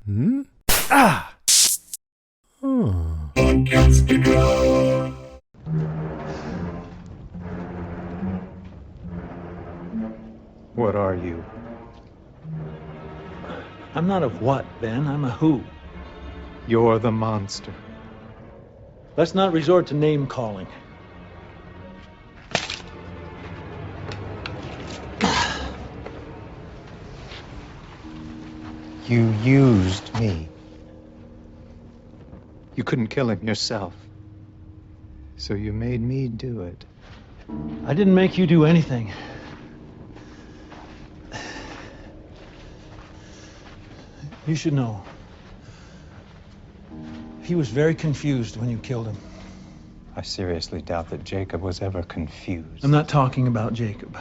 Hmm? Ah! What are you? I'm not of what, Ben? I'm a who. You're the monster. Let's not resort to name calling. You used me. You couldn't kill him yourself. So you made me do it. I didn't make you do anything. You should know. He was very confused when you killed him. I seriously doubt that Jacob was ever confused. I'm not talking about Jacob.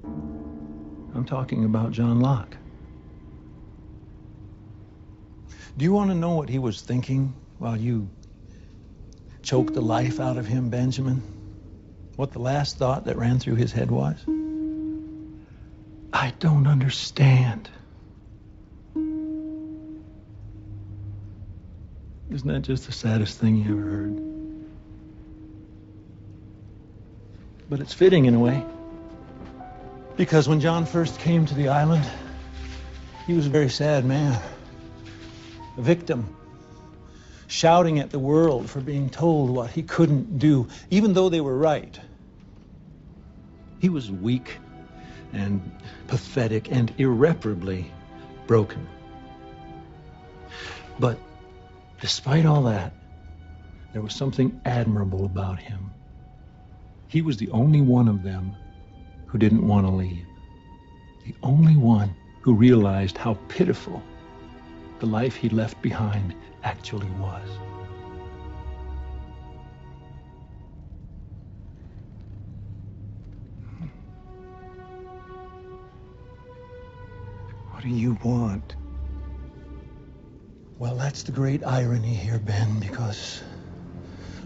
I'm talking about John Locke. Do you want to know what he was thinking while you choked the life out of him, Benjamin? What the last thought that ran through his head was? I don't understand. Isn't that just the saddest thing you ever heard? But it's fitting in a way. Because when John first came to the island, he was a very sad man. A victim. Shouting at the world for being told what he couldn't do, even though they were right. He was weak and pathetic and irreparably broken. But despite all that, there was something admirable about him. He was the only one of them who didn't want to leave. The only one who realized how pitiful the life he left behind actually was. What do you want? Well, that's the great irony here, Ben, because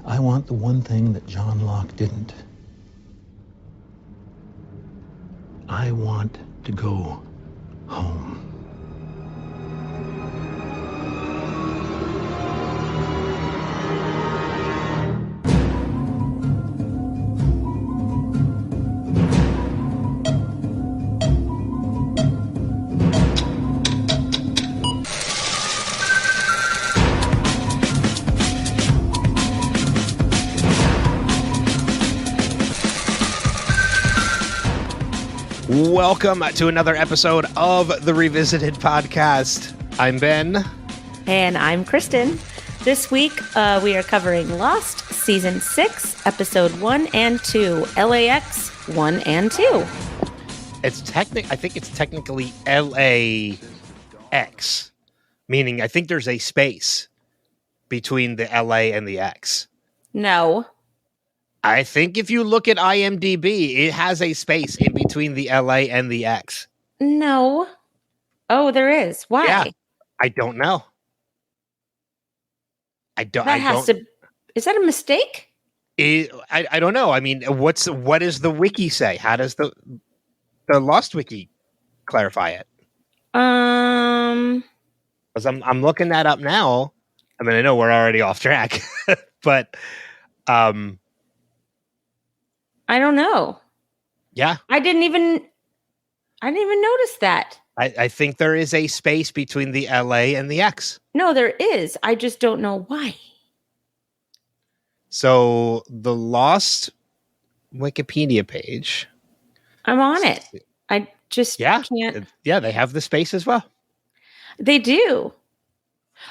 I want the one thing that John Locke didn't. I want to go home. Welcome to another episode of the Revisited Podcast. I'm Ben. And I'm Kristin. This week, we are covering Lost Season 6, Episode 1 and 2, LAX 1 and 2. I think it's technically LAX, meaning I think there's a space between the LA and the X. No. I think if you look at IMDb, it has a space in between the LA and the X. No. Oh, there is. Why? Yeah, I don't know. Is that a mistake? I don't know. I mean, what does the wiki say? How does the Lost wiki clarify it? Um, Because I'm looking that up now. I mean, I know we're already off track, but I don't know. Yeah. I didn't even notice that. I think there is a space between the LA and the X. No, there is. I just don't know why. So the Lost Wikipedia page. I'm on it. I just can't. Yeah, they have the space as well. They do.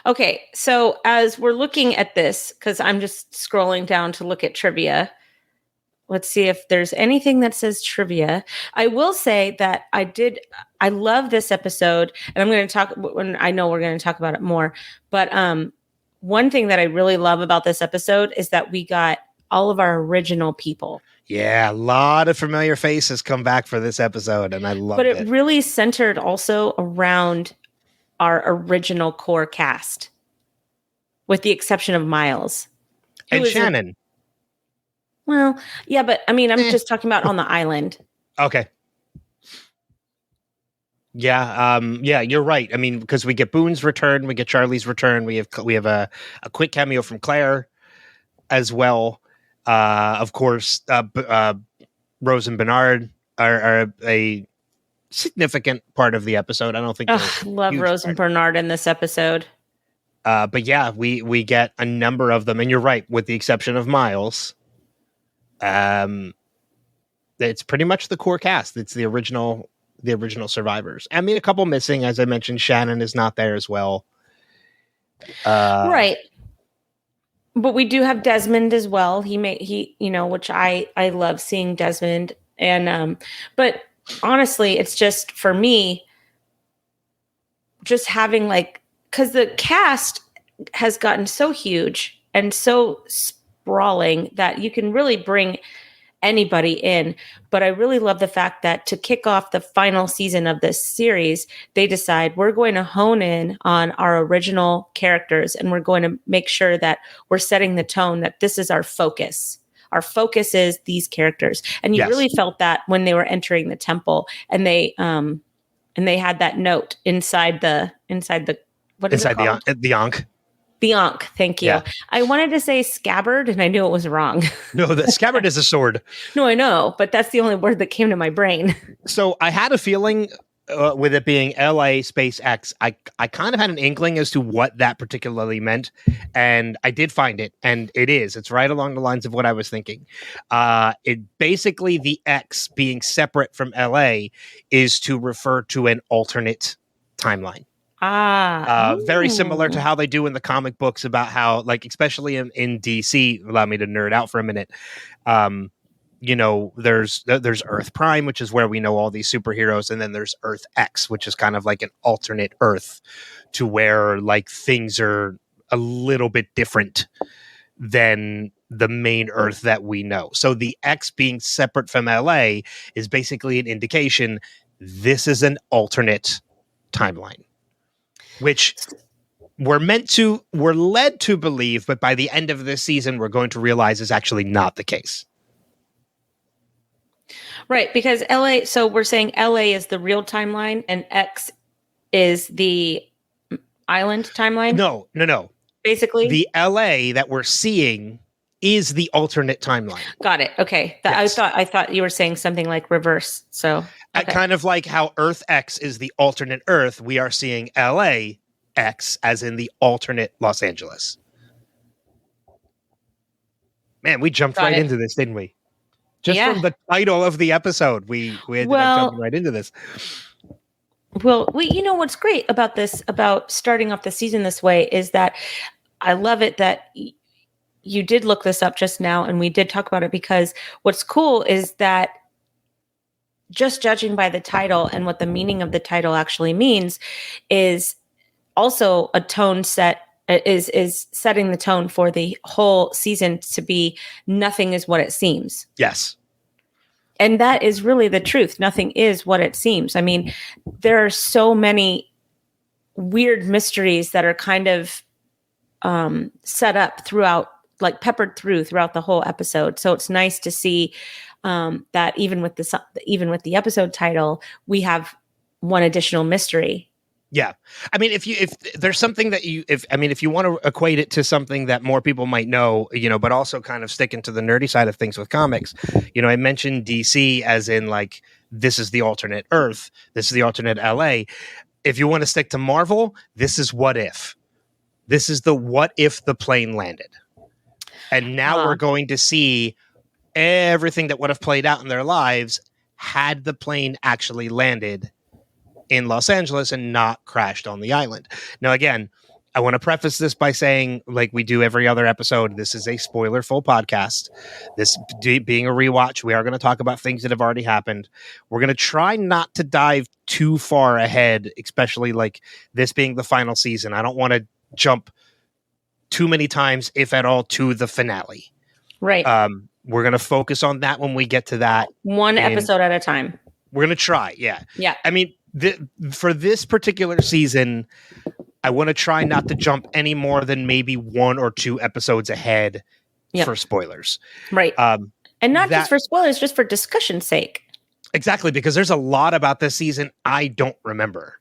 Okay, so as we're looking at this, because I'm just scrolling down to look at trivia. Let's see if there's anything that says trivia. I will say that I love this episode, and I'm going to talk when I know we're going to talk about it more. But one thing that I really love about this episode is that we got all of our original people. Yeah, a lot of familiar faces come back for this episode, and I love it. But it really centered also around our original core cast, with the exception of Miles. And Shannon. Well, yeah, but I mean, I'm just talking about on the island. Okay. Yeah, you're right. I mean, because we get Boone's return, we get Charlie's return, we have a quick cameo from Claire as well. Of course, Rose and Bernard are a significant part of the episode. I don't think love Rose and Bernard in this episode. But yeah, we get a number of them, and you're right, with the exception of Miles. It's pretty much the core cast. It's the original survivors. I mean, a couple missing, as I mentioned. Shannon is not there as well. Right. But we do have Desmond as well. Which I love seeing Desmond. And but honestly, it's just for me, just having because the cast has gotten so huge and so sprawling that you can really bring anybody in. But I really love the fact that to kick off the final season of this series, they decide we're going to hone in on our original characters, and we're going to make sure that we're setting the tone that this is our focus. Our focus is these characters. And you really felt that when they were entering the temple, and they had that note inside the what is it called? The Ankh. The Ankh, thank you. Yeah. I wanted to say scabbard, and I knew it was wrong. No, the scabbard is a sword. No, I know, but that's the only word that came to my brain. So I had a feeling with it being LA Space X, I kind of had an inkling as to what that particularly meant, and I did find it, and it's right along the lines of what I was thinking. It basically, the X being separate from LA is to refer to an alternate timeline. Very similar to how they do in the comic books about how, especially in DC, allow me to nerd out for a minute. There's Earth Prime, which is where we know all these superheroes. And then there's Earth X, which is kind of like an alternate Earth to where things are a little bit different than the main Earth that we know. So the X being separate from LA is basically an indication this is an alternate timeline, which we're led to believe, but by the end of this season, we're going to realize is actually not the case. Right, because LA, so we're saying LA is the real timeline and X is the island timeline? No. Basically? The LA that we're seeing is the alternate timeline. Got it. Okay. Yes. I thought you were saying something like reverse. So okay. Kind of like how Earth X is the alternate Earth, we are seeing LA X as in the alternate Los Angeles. Man, we jumped right into this, didn't we? Just from the title of the episode, we ended up jumping right into this. Well, what's great about this, about starting off the season this way, is that I love it that you did look this up just now, and we did talk about it, because what's cool is that just judging by the title and what the meaning of the title actually means is also a tone set, is setting the tone for the whole season to be nothing is what it seems. Yes. And that is really the truth. Nothing is what it seems. I mean, there are so many weird mysteries that are kind of set up throughout, peppered throughout the whole episode. So it's nice to see that even with the episode title, we have one additional mystery. Yeah. I mean, if there's something that if you want to equate it to something that more people might know, but also kind of sticking to the nerdy side of things with comics, I mentioned DC as in this is the alternate Earth. This is the alternate LA. If you want to stick to Marvel, this is What If. This is the what if the plane landed. And now we're going to see everything that would have played out in their lives had the plane actually landed in Los Angeles and not crashed on the island. Now, again, I want to preface this by saying, like we do every other episode, this is a spoiler-full podcast. This being a rewatch, we are going to talk about things that have already happened. We're going to try not to dive too far ahead, especially this being the final season. I don't want to jump too many times, if at all, to the finale. Right. We're going to focus on that when we get to that. One episode at a time. We're going to try. Yeah. Yeah. I mean, for this particular season, I want to try not to jump any more than maybe 1 or 2 episodes ahead for spoilers. Right. And not just for spoilers, just for discussion's sake. Exactly, because there's a lot about this season I don't remember.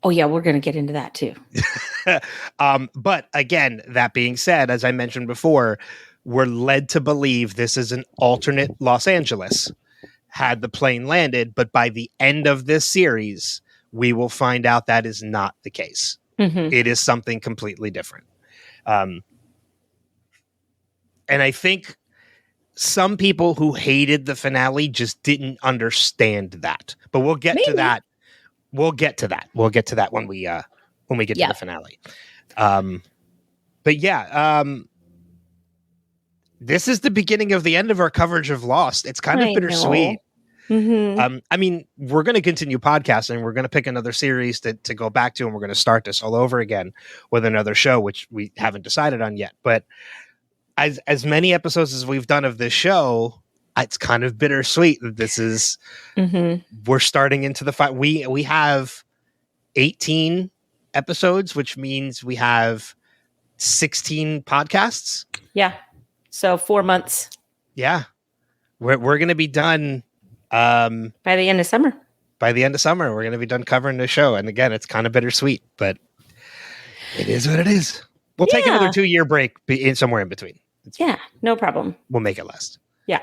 Oh yeah, we're going to get into that too. But again, that being said, as I mentioned before, we're led to believe this is an alternate Los Angeles had the plane landed, but by the end of this series, we will find out that is not the case. Mm-hmm. It is something completely different. And I think some people who hated the finale just didn't understand that. But we'll get to that. We'll get to that. We'll get to that when we get to the finale. But yeah, this is the beginning of the end of our coverage of Lost. It's kind of bittersweet. Mm-hmm. I mean, we're going to continue podcasting. We're going to pick another series to go back to, and we're going to start this all over again with another show, which we haven't decided on yet. But as many episodes as we've done of this show, it's kind of bittersweet that this is we're starting into the fight. We have 18 episodes, which means we have 16 podcasts. Yeah. So 4 months. Yeah. We're going to be done by the end of summer. By the end of summer, we're going to be done covering the show. And again, it's kind of bittersweet, but it is what it is. We'll take another 2-year break somewhere in between. No problem. We'll make it last. Yeah.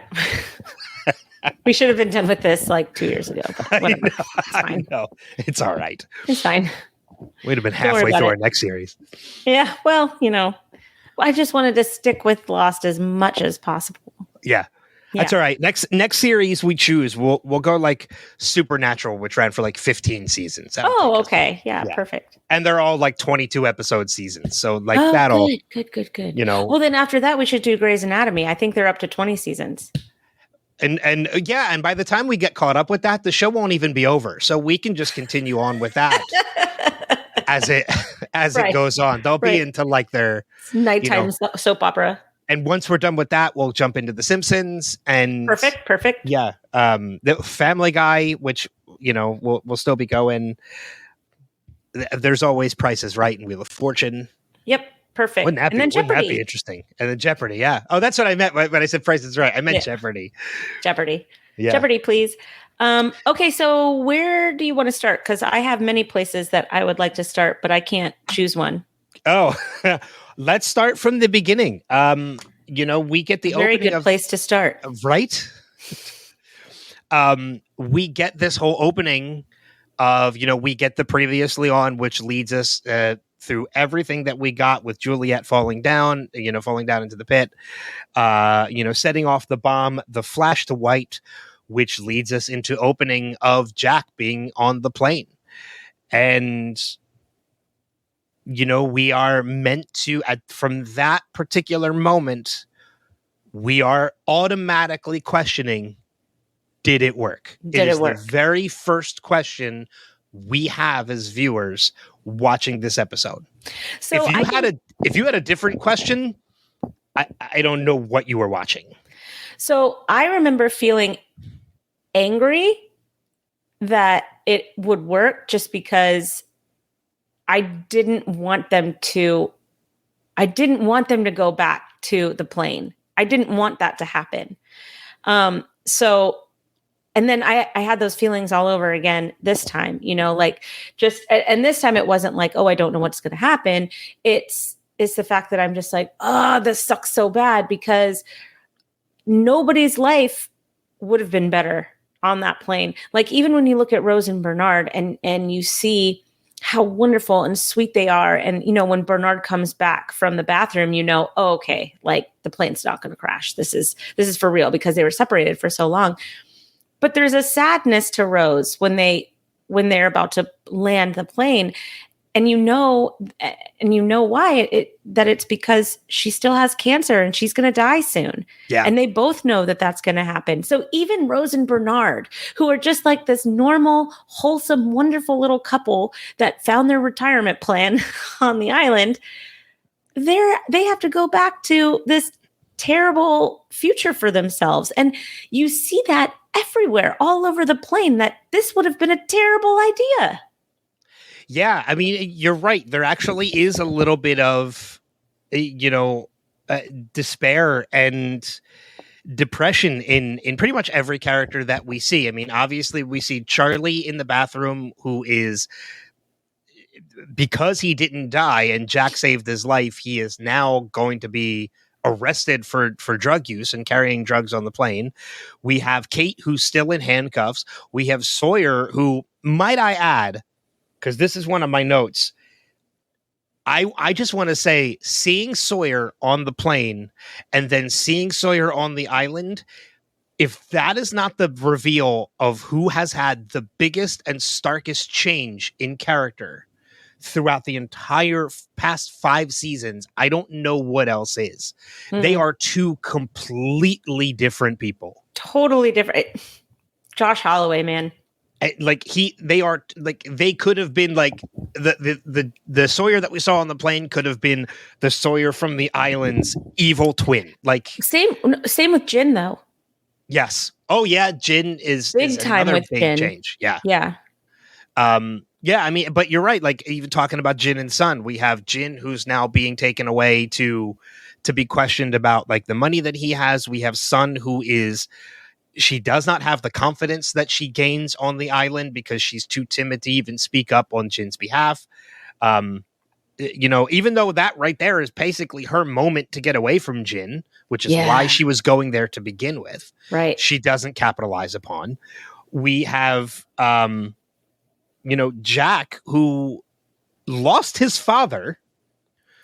We should have been done with this like 2 years ago. But whatever. It's fine. No, it's all right. It's fine. We'd have been halfway through our next series. Yeah. Well, I just wanted to stick with Lost as much as possible. Yeah. That's all right. Next series we choose, we'll go like Supernatural, which ran for like 15 seasons. Oh, okay. Yeah, perfect. And they're all like 22 episode seasons. So like that'll good. Well, then after that we should do Grey's Anatomy. I think they're up to 20 seasons. And by the time we get caught up with that, the show won't even be over. So we can just continue on with that as it goes on. They'll be into like their nighttime soap opera. And once we're done with that, we'll jump into The Simpsons and perfect. Yeah, the Family Guy, which we'll still be going. There's always Price is Right and Wheel of Fortune. Yep, perfect. Wouldn't that be interesting? And then Jeopardy, yeah. Oh, that's what I meant when I said Price is Right. I meant Jeopardy. Jeopardy, yeah. Jeopardy, please. Okay, so where do you want to start? Because I have many places that I would like to start, but I can't choose one. Oh. Let's start from the beginning. We get the very good place to start, right? We get this whole opening of we get the previously on, which leads us through everything that we got with Juliet falling down into the pit, setting off the bomb, the flash to white, which leads us into opening of Jack being on the plane, and. We are meant to, from that particular moment, we are automatically questioning, did it work? Did it work? The very first question we have as viewers watching this episode. So if you had a different question, I don't know what you were watching. So I remember feeling angry that it would work just because I didn't want them to go back to the plane. I didn't want that to happen. And then I had those feelings all over again this time, and this time it wasn't like, oh, I don't know what's going to happen. It's the fact that I'm just like, oh, this sucks so bad because nobody's life would have been better on that plane. Like even when you look at Rose and Bernard and you see how wonderful and sweet they are. And, when Bernard comes back from the bathroom, oh, okay, like the plane's not going to crash. This is for real because they were separated for so long. But there's a sadness to Rose when they're about to land the plane. And why that it's because she still has cancer and she's going to die soon. Yeah. And they both know that that's going to happen. So even Rose and Bernard, who are just like this normal, wholesome, wonderful little couple that found their retirement plan on the island, they have to go back to this terrible future for themselves. And you see that everywhere, all over the plane, that this would have been a terrible idea. Yeah, I mean, you're right. There actually is a little bit of, despair. And, depression in pretty much every character that we see. I mean, obviously we see Charlie in the bathroom, who is, because he didn't die and Jack saved his life, he is now going to be arrested for drug use and carrying drugs on the plane. We have Kate, who's still in handcuffs. We have Sawyer, who, might I add, because this is one of my notes, I just want to say, seeing Sawyer on the plane and then seeing Sawyer on the island, if that is not the reveal of who has had the biggest and starkest change in character throughout the entire past 5 seasons, I don't know what else is. Mm-hmm. They are two completely different people. Totally different. Josh Holloway, man. They could have been like the Sawyer that we saw on the plane could have been the Sawyer from the island's evil twin. Like same with Jin though. Yes. Oh yeah, Jin is big time with big Jin. Change. Yeah. Yeah. Yeah, I mean, but you're right. Like, even talking about Jin and Sun, we have Jin, who's now being taken away to be questioned about like the money that he has. We have Sun, who is, she does not have the confidence that she gains on the island because she's too timid to even speak up on Jin's behalf. Even though that right there is basically her moment to get away from Jin, which is why she was going there to begin with. Right. She doesn't capitalize upon. We have, Jack, who lost his father.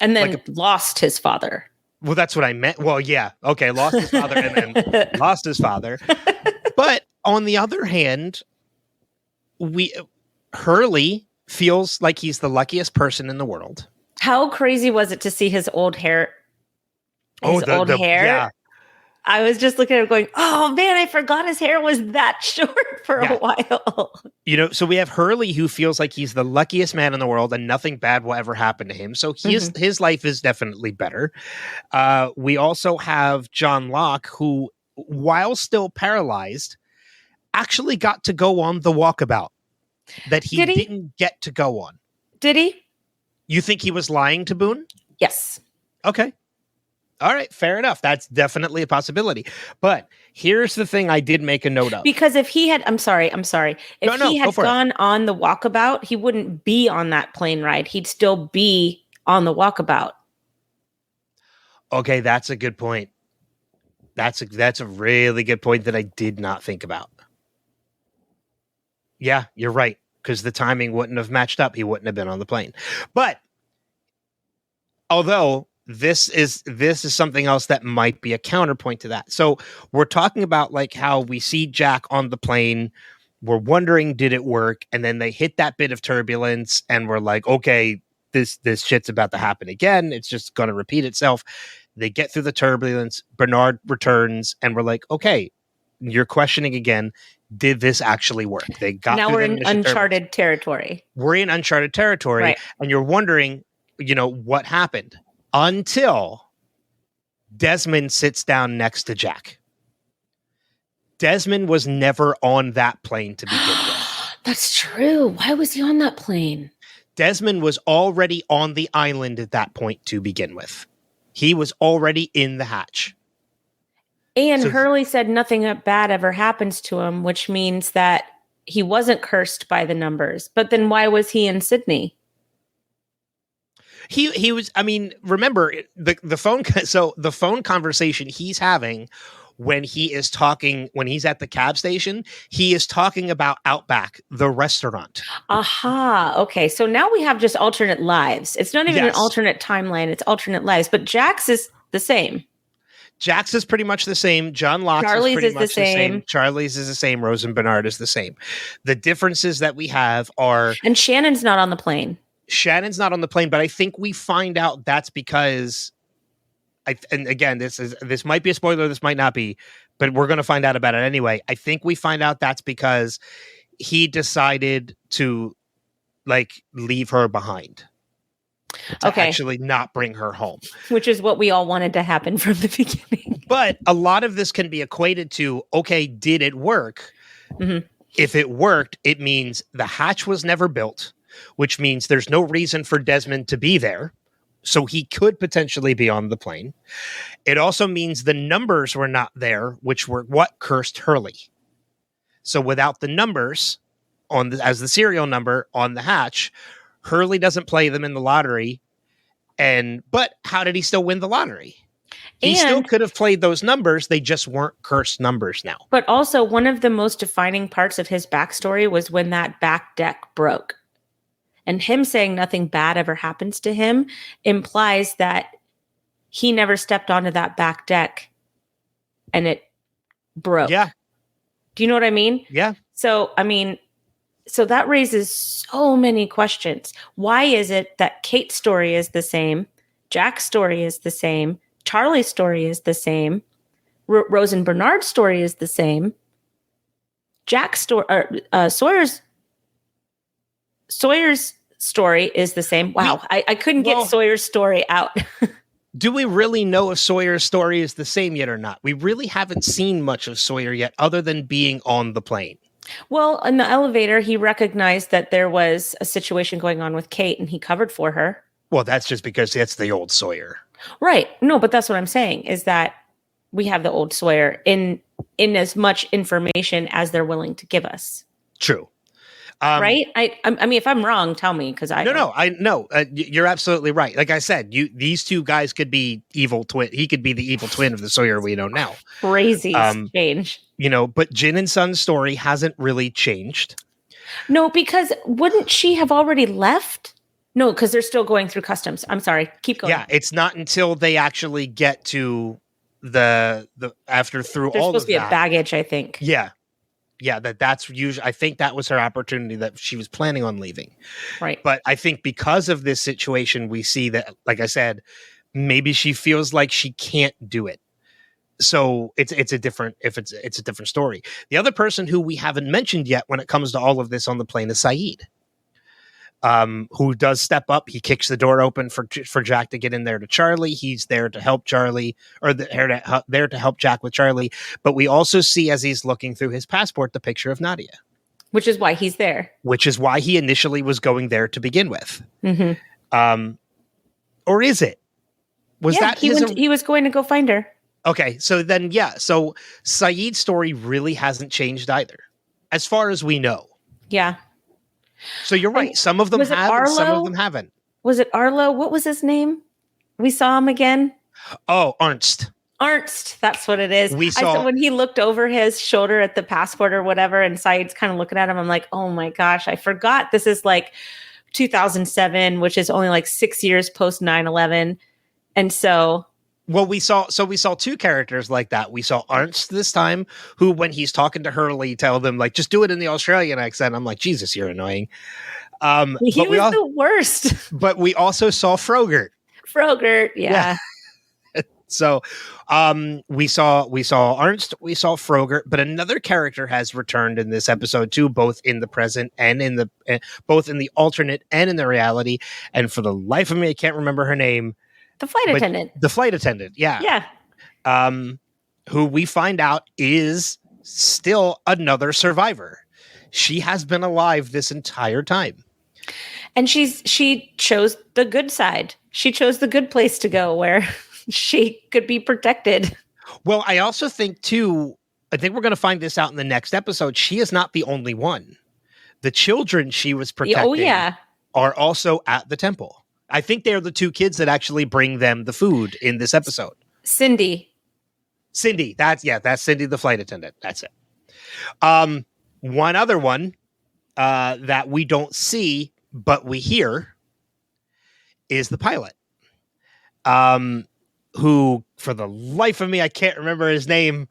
And then lost his father. Well, that's what I meant. Well, yeah. Okay. Lost his father and then lost his father. But on the other hand, Hurley feels like he's the luckiest person in the world. How crazy was it to see his old hair? Old hair. Yeah. I was just looking at it going, oh man, I forgot his hair was that short for a while. So we have Hurley, who feels like he's the luckiest man in the world and nothing bad will ever happen to him. So his life is definitely better. We also have John Locke, who, while still paralyzed, actually got to go on the walkabout that he didn't get to go on. Did he? You think he was lying to Boone? Yes. Okay. All right, fair enough. That's definitely a possibility. But here's the thing I did make a note of. Because if he had, I'm sorry. If he had gone on the walkabout, he wouldn't be on that plane ride. He'd still be on the walkabout. Okay, that's a good point. That's a really good point that I did not think about. Yeah, you're right. Because the timing wouldn't have matched up. He wouldn't have been on the plane. But although this is something else that might be a counterpoint to that. So we're talking about like how we see Jack on the plane. We're wondering, did it work? And then they hit that bit of turbulence and we're like, okay, this shit's about to happen again. It's just going to repeat itself. They get through the turbulence. Bernard returns and we're like, okay, you're questioning again. Did this actually work? They got now we're in uncharted territory. We're in uncharted territory. Right. And you're wondering, what happened? Until Desmond sits down next to Jack. Desmond was never on that plane to begin with. That's true. Why was he on that plane? Desmond was already on the island at that point to begin with. He was already in the hatch. And Hurley said nothing bad ever happens to him, which means that he wasn't cursed by the numbers. But then why was he in Sydney? He was, I mean, remember the phone. So the phone conversation he's having when he's at the cab station, he is talking about Outback, the restaurant. Aha. Okay. So now we have just alternate lives. It's not even an alternate timeline. It's alternate lives, but Jack's is the same. Jack's is pretty much the same. John Locke's is pretty much the same. Charlie's is the same. Rose and Bernard is the same. The differences that we have are... And Shannon's not on the plane. Shannon's not on the plane, but I think we find out that's because, and again, this might be a spoiler, this might not be, but we're going to find out about it anyway. I think we find out that's because he decided to leave her behind. To actually not bring her home. Which is what we all wanted to happen from the beginning. But a lot of this can be equated to, okay, did it work? Mm-hmm. If it worked, it means the hatch was never built, which means there's no reason for Desmond to be there. So he could potentially be on the plane. It also means the numbers were not there, which were what cursed Hurley. So without the numbers as the serial number on the hatch, Hurley doesn't play them in the lottery. But how did he still win the lottery? He still could have played those numbers. They just weren't cursed numbers now. But also, one of the most defining parts of his backstory was when that back deck broke. And him saying nothing bad ever happens to him implies that he never stepped onto that back deck and it broke. Yeah. Do you know what I mean? Yeah. So that raises so many questions. Why is it that Kate's story is the same? Jack's story is the same. Charlie's story is the same. Rose and Bernard's story is the same. Jack's story, Sawyer's story is the same. Wow, I couldn't get Sawyer's story out. Do we really know if Sawyer's story is the same yet or not? We really haven't seen much of Sawyer yet, other than being on the plane. Well, in the elevator, he recognized that there was a situation going on with Kate, and he covered for her. Well, that's just because that's the old Sawyer. Right. No, but that's what I'm saying, is that we have the old Sawyer in as much information as they're willing to give us. True. Right? I mean, if I'm wrong, tell me, because I know. You're absolutely right. Like I said, these two guys could be evil twin. He could be the evil twin of the Sawyer we know now. Crazy change. But Jin and Sun's story hasn't really changed. No, because wouldn't she have already left? No, because they're still going through customs. I'm sorry. Keep going. Yeah, it's not until they actually get to the after through There's all supposed of to be that. a baggage, I think. Yeah, that's usually. I think that was her opportunity that she was planning on leaving. Right. But I think because of this situation, we see that, like I said, maybe she feels like she can't do it. So it's a different story. The other person who we haven't mentioned yet when it comes to all of this on the plane is Saeed. Who does step up. He kicks the door open for Jack to get in there to Charlie. He's there to help Charlie, or there to help Jack with Charlie. But we also see, as he's looking through his passport, the picture of Nadia. Which is why he's there. Which is why he initially was going there to begin with. Mm-hmm. Or is it? He was going to go find her. Okay, so then, so Saeed's story really hasn't changed either, as far as we know. Yeah. So you're right. Some of them have, and some of them haven't. Was it Arlo? What was his name? We saw him again. Oh, Ernst. Ernst. That's what it is. I saw when he looked over his shoulder at the passport or whatever, and Saeed's kind of looking at him. I'm like, oh my gosh, I forgot this is like 2007, which is only like 6 years post 9/11. And so... Well, we saw two characters like that. We saw Ernst this time, who, when he's talking to Hurley, tell them, like, just do it in the Australian accent. I'm like, Jesus, you're annoying. He was the worst. But we also saw Frogert. Yeah. So we saw Ernst, we saw Frogert, but another character has returned in this episode too, both in the present and both in the alternate and in the reality. And for the life of me, I can't remember her name. The flight attendant. Yeah. Who we find out is still another survivor. She has been alive this entire time. And she chose the good side. She chose the good place to go where she could be protected. Well, I also think too, I think we're going to find this out in the next episode. She is not the only one. The children she was protecting are also at the temple. I think they're the two kids that actually bring them the food in this episode. Cindy, that's Cindy, the flight attendant. That's it. One other one that we don't see, but we hear is the pilot. Who, for the life of me, I can't remember his name,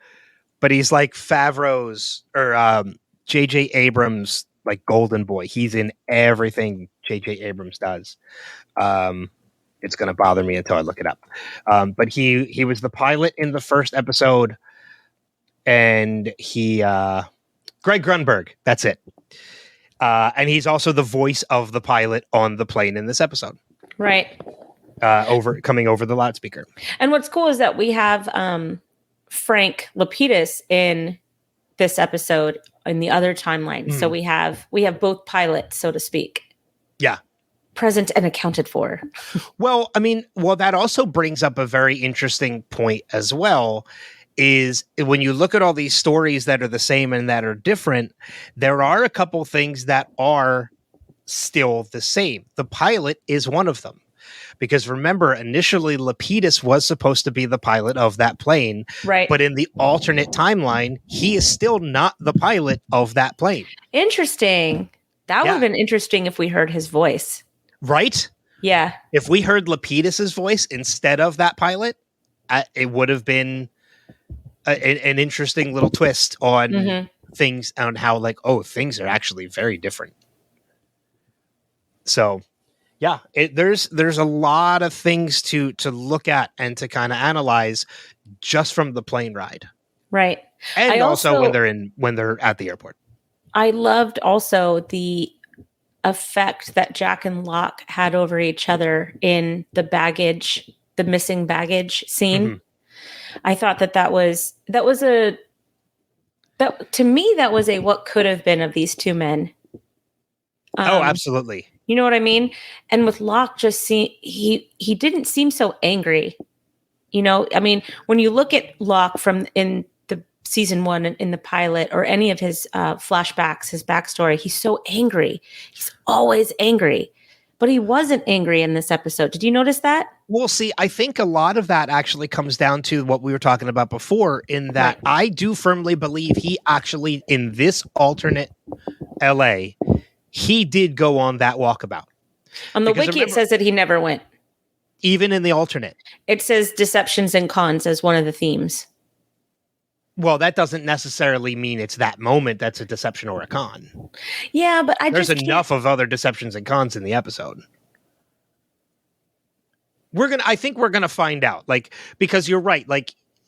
but he's like Favreau's or J.J. Abrams, like golden boy. He's in everything J.J. Abrams does. It's going to bother me until I look it up. But he was the pilot in the first episode, and Greg Grunberg, that's it. And he's also the voice of the pilot on the plane in this episode. Right. Coming over the loudspeaker. And what's cool is that we have Frank Lapidus in this episode in the other timeline. So we have both pilots, so to speak. Yeah. present and accounted for. Well, I mean, that also brings up a very interesting point as well, is when you look at all these stories that are the same and that are different, there are a couple things that are still the same. The pilot is one of them. Because remember, initially Lapidus was supposed to be the pilot of that plane, Right. but in the alternate timeline, he is still not the pilot of that plane. Interesting. That would have been interesting if we heard his voice. Right? Yeah. If we heard Lapidus's voice instead of that pilot, it would have been an interesting little twist on things, on how things are actually very different. So, yeah, there's a lot of things to look at and to kind of analyze just from the plane ride, right? And also when they're at the airport. I loved also the effect that Jack and Locke had over each other in the missing baggage scene. I thought that was to me that was a what could have been of these two men. Absolutely. You know what I mean? And with Locke, he didn't seem so angry. You know, I mean, when you look at Locke from in the season 1 in the pilot or any of his flashbacks, his backstory, he's so angry. He's always angry. But he wasn't angry in this episode. Did you notice that? Well, see, I think a lot of that actually comes down to what we were talking about before, in that I do firmly believe he actually, in this alternate LA, he did go on that walkabout. On the wiki, it says that he never went. Even in the alternate. It says deceptions and cons as one of the themes. Well, that doesn't necessarily mean it's that moment that's a deception or a con. Yeah, but there's enough of other deceptions and cons in the episode. I think we're gonna find out, because you're right.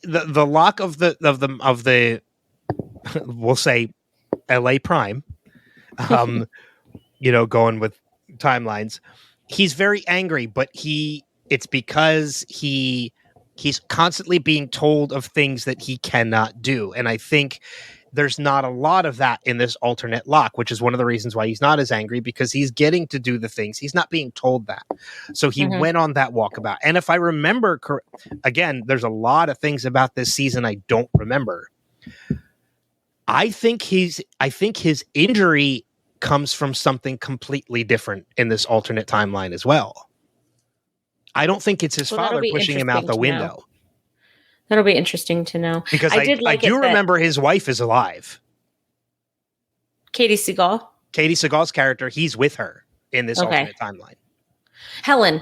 The Locke of the we'll say LA Prime, going with timelines. He's very angry, but it's because he's constantly being told of things that he cannot do. And I think there's not a lot of that in this alternate Locke, which is one of the reasons why he's not as angry, because he's getting to do the things. He's not being told that. So he went on that walkabout. And if I remember, again, there's a lot of things about this season I don't remember. I think his injury comes from something completely different in this alternate timeline as well. I don't think it's his father pushing him out the window. That'll be interesting to know. Because I do remember his wife is alive. Katie Seagal. Katie Seagal's character, he's with her in this alternate timeline. Helen.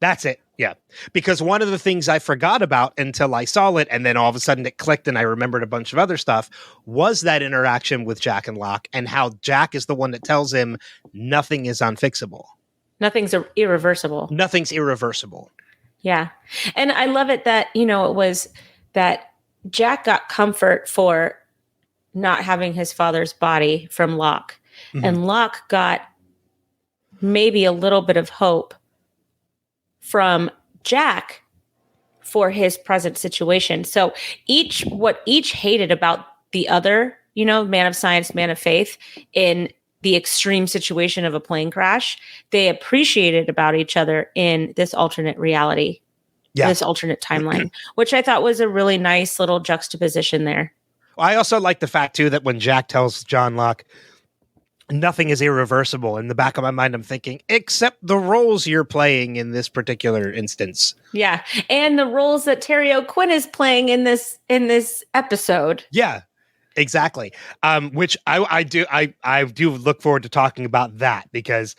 That's it. Yeah. Because one of the things I forgot about until I saw it, and then all of a sudden it clicked and I remembered a bunch of other stuff, was that interaction with Jack and Locke, and how Jack is the one that tells him nothing is unfixable. Nothing's irreversible. Nothing's irreversible. Yeah. And I love it that, it was that Jack got comfort for not having his father's body from Locke. And Locke got maybe a little bit of hope from Jack for his present situation. So each hated about the other, man of science, man of faith, in the extreme situation of a plane crash, they appreciated about each other in this alternate reality, this alternate timeline, which I thought was a really nice little juxtaposition there. I also like the fact, too, that when Jack tells John Locke, nothing is irreversible, in the back of my mind, I'm thinking, except the roles you're playing in this particular instance. Yeah. And the roles that Terry O'Quinn is playing in this episode. Yeah. Exactly. Which I do look forward to talking about that, because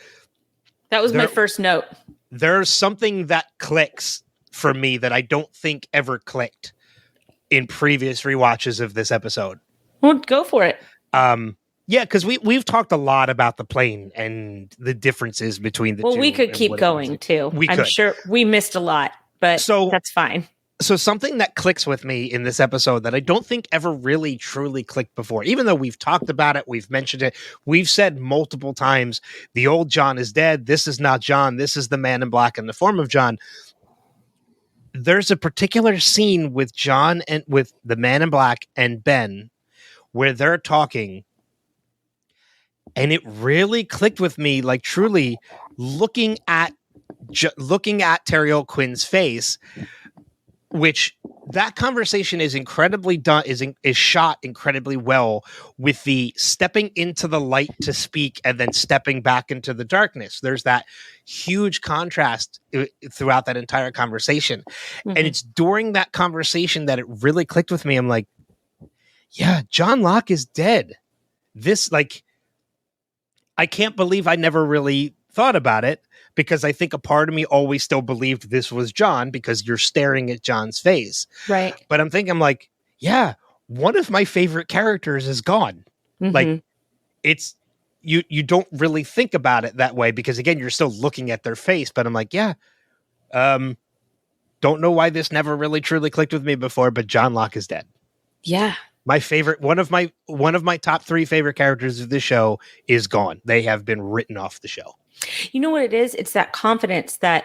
that was my first note. There's something that clicks for me that I don't think ever clicked in previous rewatches of this episode. Well, go for it. Yeah, because we've talked a lot about the plane and the differences between the two. Well, we could keep going too. I'm sure we missed a lot, but that's fine. So something that clicks with me in this episode that I don't think ever really truly clicked before, even though we've talked about it, we've mentioned it, we've said multiple times, the old John is dead. This is not John. This is the man in black in the form of John. There's a particular scene with John and with the man in black and Ben where they're talking, and it really clicked with me, truly, looking at Terry Quinn's face, which that conversation is incredibly done, is shot incredibly well, with the stepping into the light to speak and then stepping back into the darkness. There's that huge contrast throughout that entire conversation. Mm-hmm. And it's during that conversation that it really clicked with me. I'm like, yeah, John Locke is dead. This, like, I can't believe I never really thought about it, because I think a part of me always still believed this was John because you're staring at John's face. Right. But I'm like, yeah, one of my favorite characters is gone. Mm-hmm. Like, it's, you don't really think about it that way because, again, you're still looking at their face. But I'm like, yeah, don't know why this never really truly clicked with me before, but John Locke is dead. Yeah. My favorite, one of my top 3 favorite characters of this show is gone. They have been written off the show. You know what it is? It's that confidence that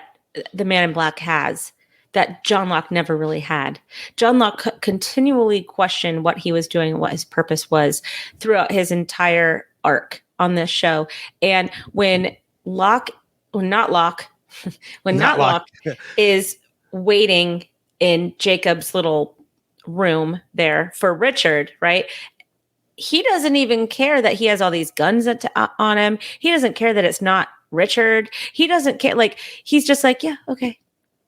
the Man in Black has that John Locke never really had. John Locke continually questioned what he was doing and what his purpose was throughout his entire arc on this show. And when Locke is waiting in Jacob's little room there for Richard, right? He doesn't even care that he has all these guns on him. He doesn't care that it's not Richard. He doesn't care. Like, he's just like, yeah, okay.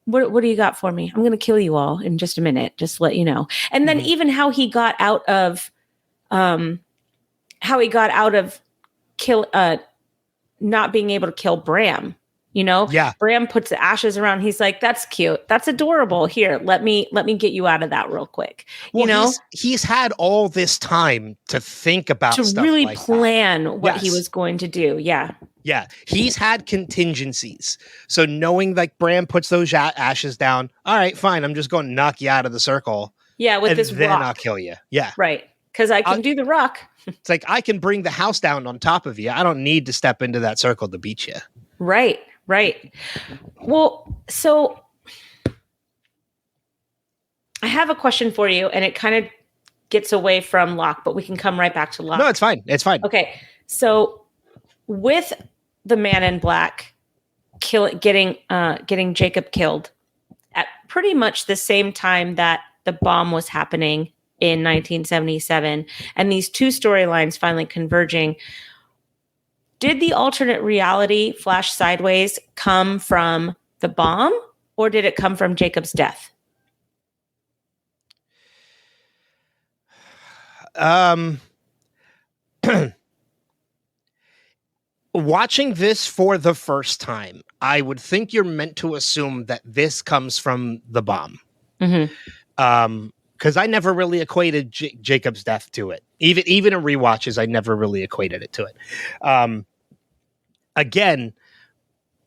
What do you got for me? I'm going to kill you all in just a minute. Just to let you know. And then even how he got out of not being able to kill Bram. You know, yeah. Bram puts the ashes around. He's like, "That's cute. That's adorable. Here, let me get you out of that real quick." Well, you know, he's had all this time to think about to stuff really like plan that. what he was going to do. Yeah, yeah. He's had contingencies. So knowing like Bram puts those ashes down, all right, fine. I'm just going to knock you out of the circle. Yeah, with this then rock. I'll kill you. Yeah, right. Because I can do the rock. It's like I can bring the house down on top of you. I don't need to step into that circle to beat you. Right. Right. Well, so I have a question for you, and it kind of gets away from Locke, but we can come right back to Locke. No, it's fine. It's fine. Okay. So with the Man in Black getting Jacob killed at pretty much the same time that the bomb was happening in 1977, and these two storylines finally converging, did the alternate reality flash sideways come from the bomb, or did it come from Jacob's death? Watching this for the first time, I would think you're meant to assume that this comes from the bomb. Mm-hmm. Because I never really equated Jacob's death to it. Even in rewatches, I never really equated it to it. Again,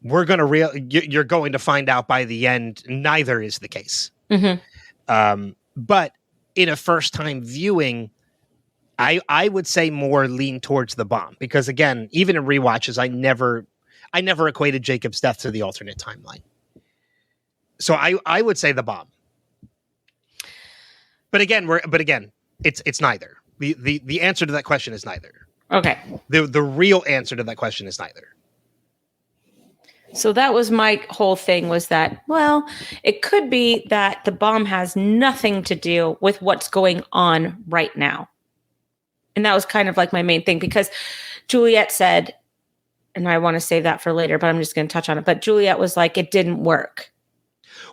you're going to find out by the end, neither is the case. Mm-hmm. But in a first time viewing, I would say more lean towards the bomb, because again, even in rewatches, I never equated Jacob's death to the alternate timeline. So I would say the bomb. But again, it's neither. The answer to that question is neither. Okay. The real answer to that question is neither. So that was my whole thing, was that, well, it could be that the bomb has nothing to do with what's going on right now. And that was kind of like my main thing, because Juliet said, and I want to save that for later, but I'm just going to touch on it. But Juliet was like, it didn't work.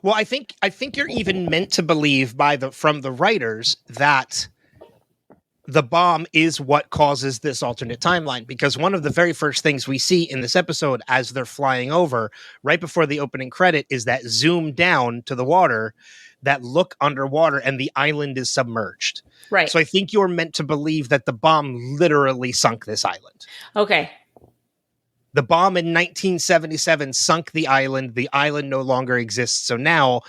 Well, I think you're even meant to believe from the writers that the bomb is what causes this alternate timeline, because one of the very first things we see in this episode as they're flying over, right before the opening credit, is that zoom down to the water, that look underwater, and the island is submerged. Right. So I think you're meant to believe that the bomb literally sunk this island. Okay. The bomb in 1977 sunk the island. The island no longer exists. So now,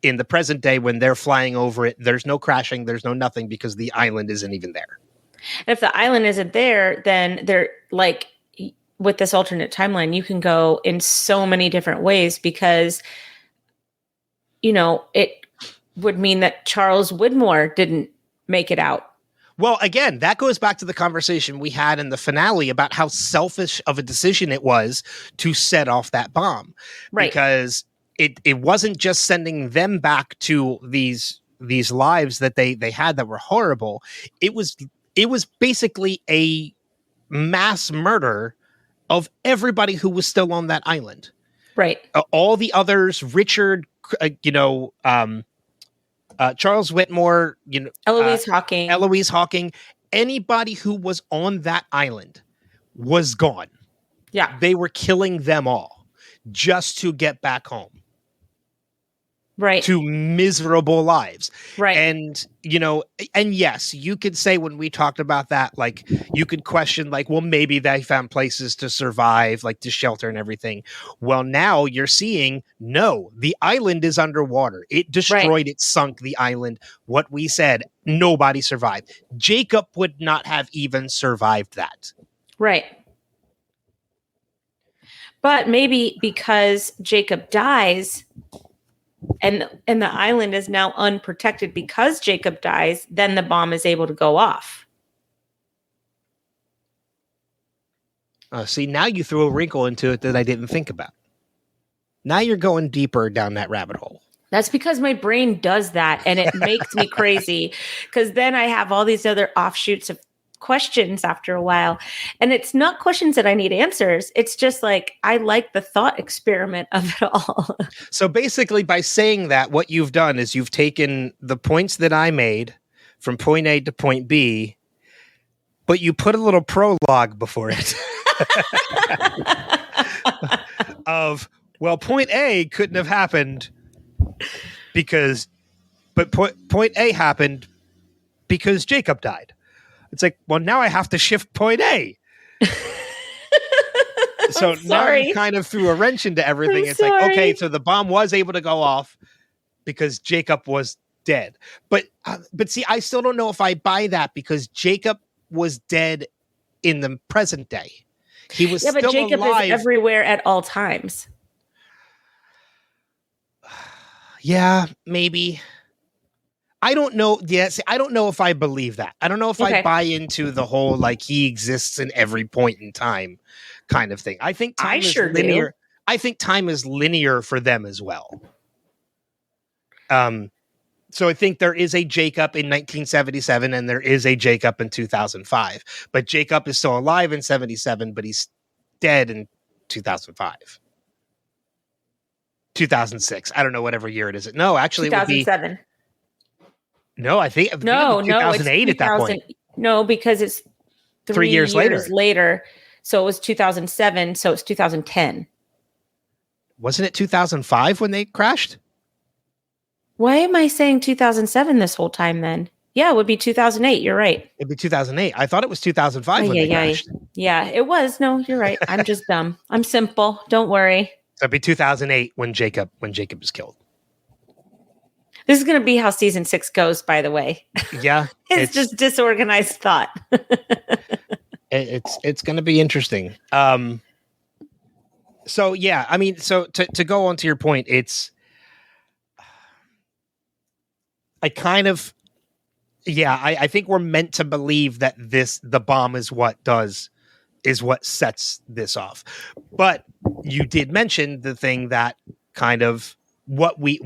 in the present day, when they're flying over it, there's no crashing, there's no nothing, because the island isn't even there. And if the island isn't there, then they're like, with this alternate timeline, you can go in so many different ways, because, you know, it would mean that Charles Widmore didn't make it out. Well, again, that goes back to the conversation we had in the finale about how selfish of a decision it was to set off that bomb. Right. Because it wasn't just sending them back to these lives that they had that were horrible. It was basically a mass murder of everybody who was still on that island. Right. All the others, Richard, Charles Whitmore, Eloise Hawking, anybody who was on that island was gone. Yeah. They were killing them all just to get back home. Right. To miserable lives. Right. And, and yes, you could say when we talked about that, like, you could question, like, well, maybe they found places to survive, like to shelter and everything. Well, now you're seeing, no, the island is underwater. It destroyed, It sunk the island. What we said, nobody survived. Jacob would not have even survived that. Right. But maybe because Jacob dies, and the island is now unprotected because Jacob dies, then the bomb is able to go off. See, now you threw a wrinkle into it that I didn't think about. Now you're going deeper down that rabbit hole. That's because my brain does that, and it makes me crazy, because then I have all these other offshoots of questions after a while, and it's not questions that I need answers. It's just like, I like the thought experiment of it all. So basically, by saying that, what you've done is you've taken the points that I made from point A to point B, but you put a little prologue before it of, well, point A couldn't have happened but point A happened because Jacob died. It's like, well, now I have to shift point A. So now you kind of threw a wrench into everything. It's like, okay, so the bomb was able to go off because Jacob was dead. But see, I still don't know if I buy that, because Jacob was dead in the present day. He was still alive. Yeah, but Jacob is everywhere at all times. Yeah, maybe. I don't know. Yes, I don't know if I believe that. I don't know if I buy into the whole, like, he exists in every point in time kind of thing. I think time is linear. I think time is linear for them as well. So I think there is a Jacob in 1977 and there is a Jacob in 2005. But Jacob is still alive in 77, but he's dead in 2005. 2006. I don't know whatever year it is. No, actually 2007. It would be... No, I think no, 2008 at that point. No, because it's 3 years later. So it was 2007. So it's 2010. Wasn't it 2005 when they crashed? Why am I saying 2007 this whole time then? Yeah, it would be 2008. You're right. It'd be 2008. I thought it was 2005 when they crashed. Yeah, it was. No, you're right. I'm just dumb. I'm simple. Don't worry. So it'd be 2008 when Jacob is killed. This is going to be how season 6 goes, by the way. Yeah. it's just disorganized thought. it's going to be interesting. So yeah, I mean, so to go on to your point, I think we're meant to believe that the bomb is what sets this off. But you did mention the thing that kind of what we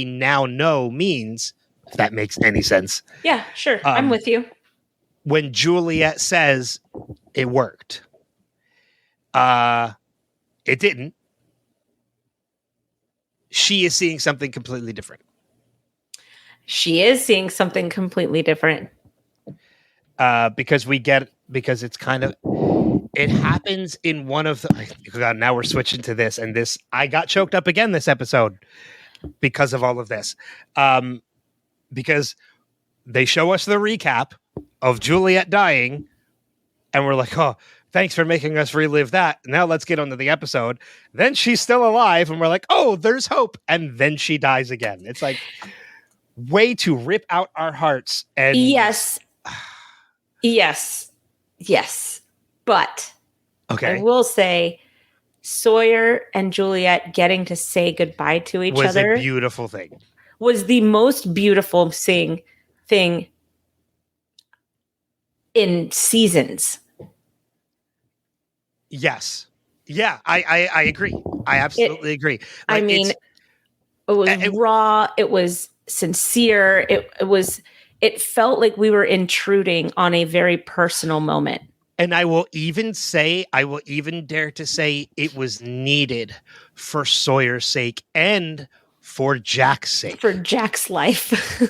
now know means, if that makes any sense. Yeah, sure. I'm with you. When Juliet says it worked, it didn't. She is seeing something completely different. She is seeing something completely different. Because it's kind of, it happens in one of the, God, now we're switching to this, and this, I got choked up again this episode because of all of this. Because they show us the recap of Juliet dying, and we're like, oh, thanks for making us relive that. Now let's get on to the episode. Then she's still alive, and we're like, oh, there's hope. And then she dies again. It's like, way to rip out our hearts. And yes. But okay, I will say Sawyer and Juliet getting to say goodbye to each other was a beautiful thing. Was the most beautiful thing in seasons. Yes. Yeah, I agree. I absolutely agree. I mean, it was raw. It was sincere. It felt like we were intruding on a very personal moment. And I will even dare to say it was needed for Sawyer's sake and for Jack's sake. For Jack's life.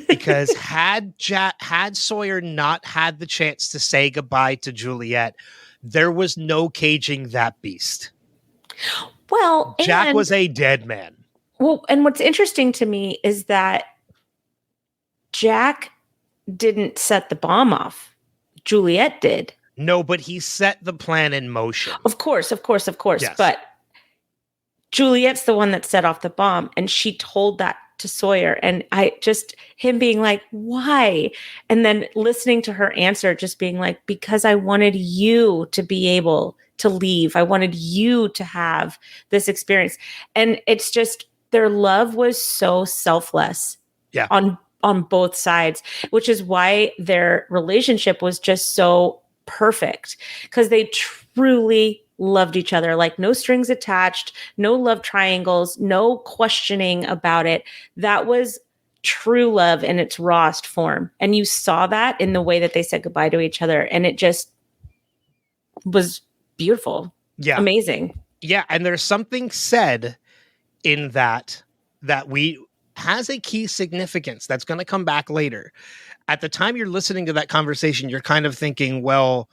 Because had Sawyer not had the chance to say goodbye to Juliet, there was no caging that beast. Well, Jack was a dead man. Well, and what's interesting to me is that Jack didn't set the bomb off. Juliet did. No, but he set the plan in motion. Of course. Yes. But Juliet's the one that set off the bomb, and she told that to Sawyer. And him being like, why? And then listening to her answer, just being like, because I wanted you to be able to leave. I wanted you to have this experience. And it's just, their love was so selfless. Yeah. On both sides, which is why their relationship was just so perfect, because they truly loved each other, like no strings attached, no love triangles, no questioning about it. That was true love in its rawest form. And you saw that in the way that they said goodbye to each other. And it just was beautiful. Yeah. Amazing. Yeah. And there's something said in that has a key significance that's going to come back later. At the time you're listening to that conversation, you're kind of thinking, well,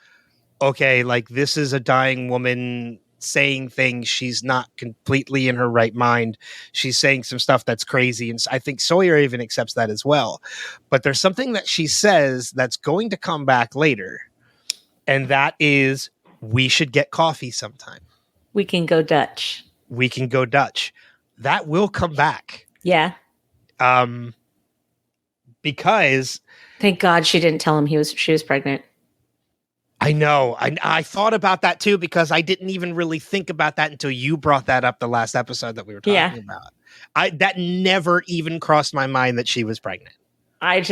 okay, like this is a dying woman saying things. She's not completely in her right mind. She's saying some stuff that's crazy. And I think Sawyer even accepts that as well. But there's something that she says that's going to come back later. And that is, we should get coffee sometime. We can go Dutch. That will come back. Yeah. Because thank God she didn't tell him she was pregnant. I know. I thought about that too, because I didn't even really think about that until you brought that up the last episode that we were talking about. That never even crossed my mind that she was pregnant. I'm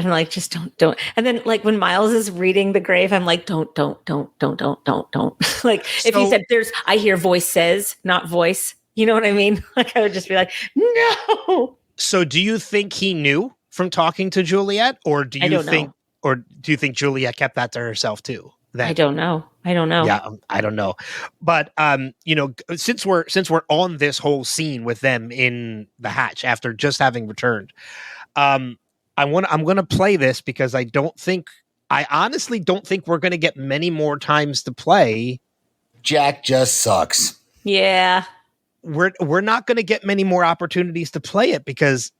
like, just don't. And then like when Miles is reading the grave, I'm like, don't. Like if he said I hear voice says, not voice. You know what I mean? Like I would just be like, no. So do you think he knew from talking to Juliet, or do you think Juliet kept that to herself too? I don't know. Yeah, I don't know. But since we're on this whole scene with them in the hatch after just having returned, I'm going to play this because I honestly don't think we're going to get many more times to play. Jack just sucks. Yeah. We're not going to get many more opportunities to play it because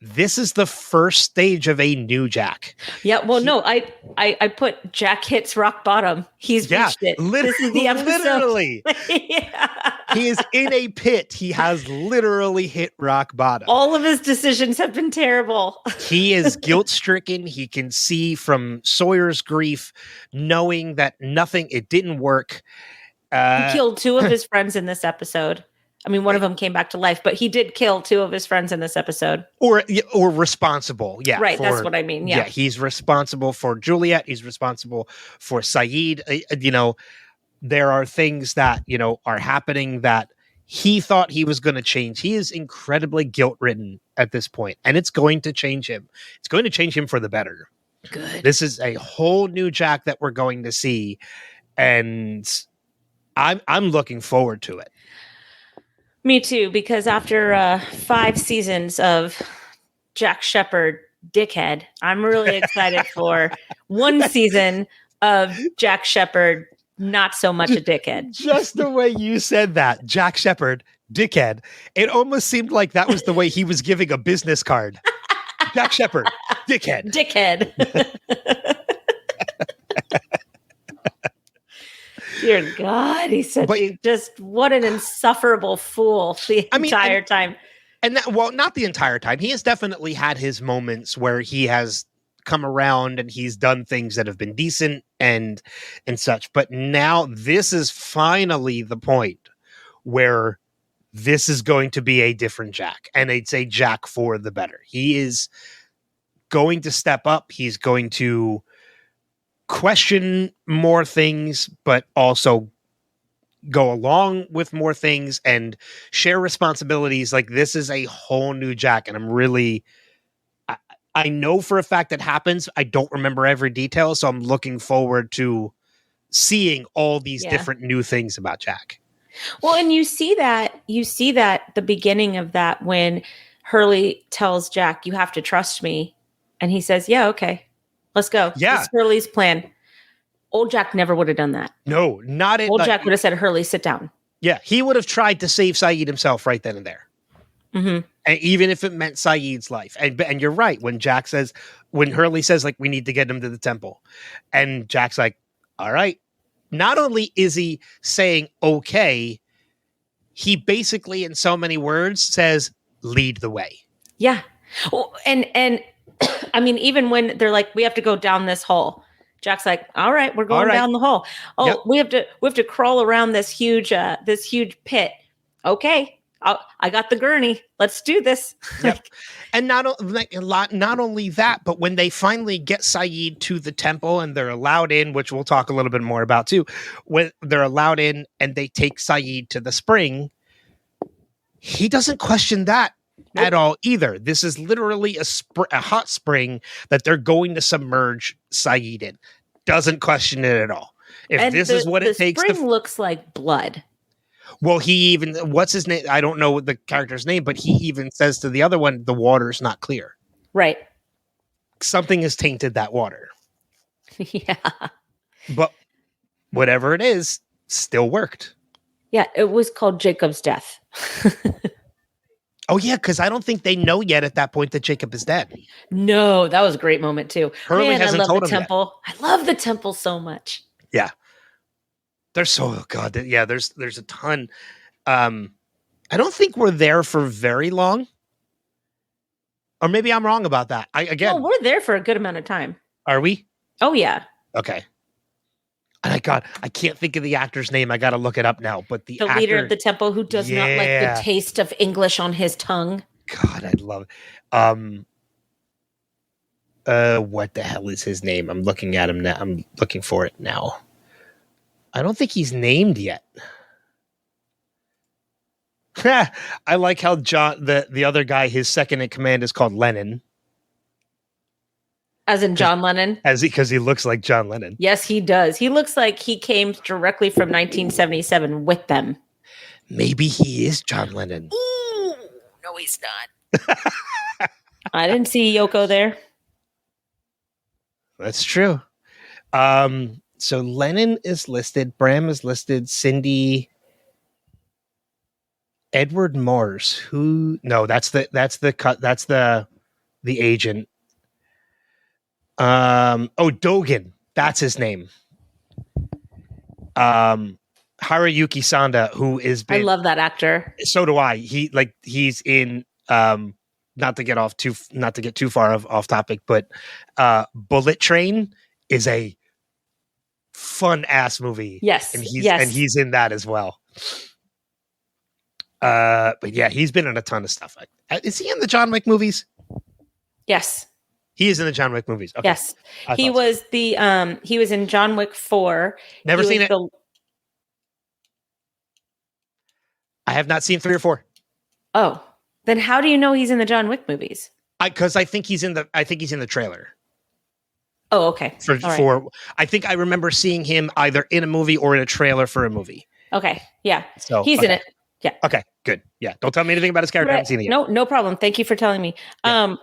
this is the first stage of a new Jack. Yeah, well, no, I put Jack hits rock bottom. He's reached it. This is the episode. Literally. Yeah. He is in a pit. He has literally hit rock bottom. All of his decisions have been terrible. He is guilt-stricken. He can see from Sawyer's grief, knowing that it didn't work. He killed 2 of his friends in this episode. I mean, one of them came back to life, but he did kill 2 of his friends in this episode. Or responsible. Yeah. Right. That's what I mean. Yeah. He's responsible for Juliet. He's responsible for Saeed. There are things that, are happening that he thought he was going to change. He is incredibly guilt-ridden at this point, and it's going to change him. It's going to change him for the better. Good. This is a whole new Jack that we're going to see. And I'm looking forward to it. Me too, because after 5 seasons of Jack Shepherd dickhead, I'm really excited for 1 season of Jack Shepherd not so much a dickhead. Just the way you said that, Jack Shepherd dickhead, it almost seemed like that was the way he was giving a business card. Jack Shepherd dickhead. Dear God, he's just what an insufferable fool the entire time. And not the entire time. He has definitely had his moments where he has come around and he's done things that have been decent and such. But now this is finally the point where this is going to be a different Jack, and it's a Jack for the better. He is going to step up. He's going to question more things, but also go along with more things and share responsibilities. Like, this is a whole new Jack, and I'm really, I know for a fact that happens. I don't remember every detail, so I'm looking forward to seeing all these different new things about Jack. Well, and you see that the beginning of that when Hurley tells Jack, "You have to trust me," and he says, "Yeah, okay, let's go." Yeah, this is Hurley's plan. Old Jack never would have done that. No, not it. Old Jack would have said, "Hurley, sit down." Yeah, he would have tried to save Saeed himself right then and there. Mm-hmm. And even if it meant Saeed's life. And you're right. When Hurley says, like, we need to get him to the temple. And Jack's like, all right. Not only is he saying, okay, he basically, in so many words, says, lead the way. Yeah. Well, and I mean, even when they're like, we have to go down this hole, Jack's like, all right, we're going down the hole. Oh, yep. we have to crawl around this huge pit. Okay. I got the gurney. Let's do this. Yep. And not only that, but when they finally get Saeed to the temple and they're allowed in, which we'll talk a little bit more about too, when they're allowed in and they take Saeed to the spring, he doesn't question that at all either. This is literally a hot spring that they're going to submerge Saeed in. Doesn't question it at all. If this is what it takes. The spring looks like blood. Well, he even, what's his name? I don't know the character's name, but he even says to the other one, the water's not clear. Right. Something has tainted that water. Yeah. But whatever it is, still worked. Yeah, it was called Jacob's death. Oh, yeah, because I don't think they know yet at that point that Jacob is dead. No, that was a great moment, too. Hurley hasn't told him yet. I love the temple so much. Yeah. There's there's a ton. I don't think we're there for very long. Or maybe I'm wrong about that. We're there for a good amount of time. Are we? Oh, yeah. Okay. And I can't think of the actor's name. I got to look it up now. But the leader of the temple who does not like the taste of English on his tongue. God, I love it. What the hell is his name? I'm looking at him now. I'm looking for it now. I don't think he's named yet. I like how John, the other guy, his second in command is called Lennon. As in John Lennon? Because he looks like John Lennon. Yes, he does. He looks like he came directly from 1977 with them. Maybe he is John Lennon. Ooh, no, he's not. I didn't see Yoko there. That's true. So Lennon is listed. Bram is listed. Cindy. Edward Mars. Who? No, that's the agent. Dogen. That's his name. Haruyuki Sanda, who is. I love that actor. So do I. He's in. Not to get too far off topic, but Bullet Train is a fun ass movie. Yes, and he's in that as well. But yeah, he's been in a ton of stuff. Is he in the John Wick movies? Yes, he is in the John Wick movies. Okay. Yes, he was he was in John Wick 4. Never seen it. I have not seen 3 or 4. Oh, then how do you know he's in the John Wick movies? Because I think he's in the trailer. Oh, okay. I think I remember seeing him either in a movie or in a trailer for a movie. Okay, yeah. So he's in it. Yeah. Okay, good. Yeah, don't tell me anything about his character. I haven't seen it yet. No problem. Thank you for telling me. Yeah.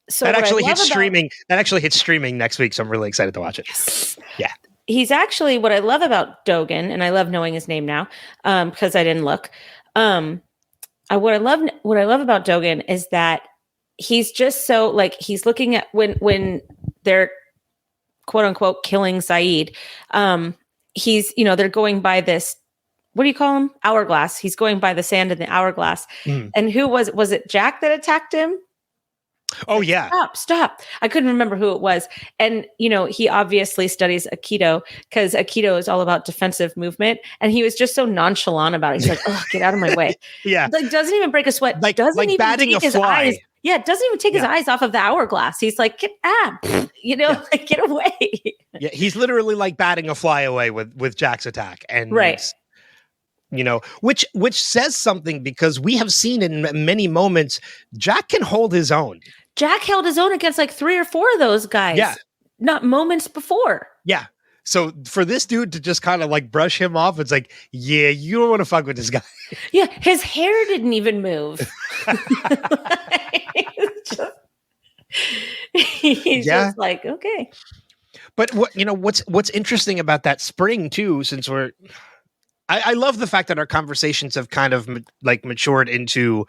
So that actually hits streaming. That actually hits streaming next week, so I'm really excited to watch it. Yes. Yeah. He's actually, what I love about Dogen, and I love knowing his name now, because I didn't look. What I love about Dogen is that he's just so, like, he's looking at when they're quote unquote killing Saeed. He's, they're going by this, what do you call him? Hourglass. He's going by the sand in the hourglass. And who was it Jack that attacked him? Oh, yeah. Stop. I couldn't remember who it was. And, he obviously studies Aikido because Aikido is all about defensive movement. And he was just so nonchalant about it. He's like, oh, get out of my way. Yeah. Like, doesn't even break a sweat. Like doesn't even batting take a his fly. eyes. Yeah, it doesn't even take his eyes off of the hourglass. He's like, get like get away. Yeah, he's literally like batting a fly away with Jack's attack. And which says something, because we have seen in many moments Jack can hold his own. Jack held his own against like 3 or 4 of those guys. Yeah. Not moments before. Yeah. So for this dude to just kind of like brush him off, it's like, yeah, you don't want to fuck with this guy. Yeah, his hair didn't even move. He's just like, okay. But what's interesting about that spring too, since I love the fact that our conversations have kind of like matured into,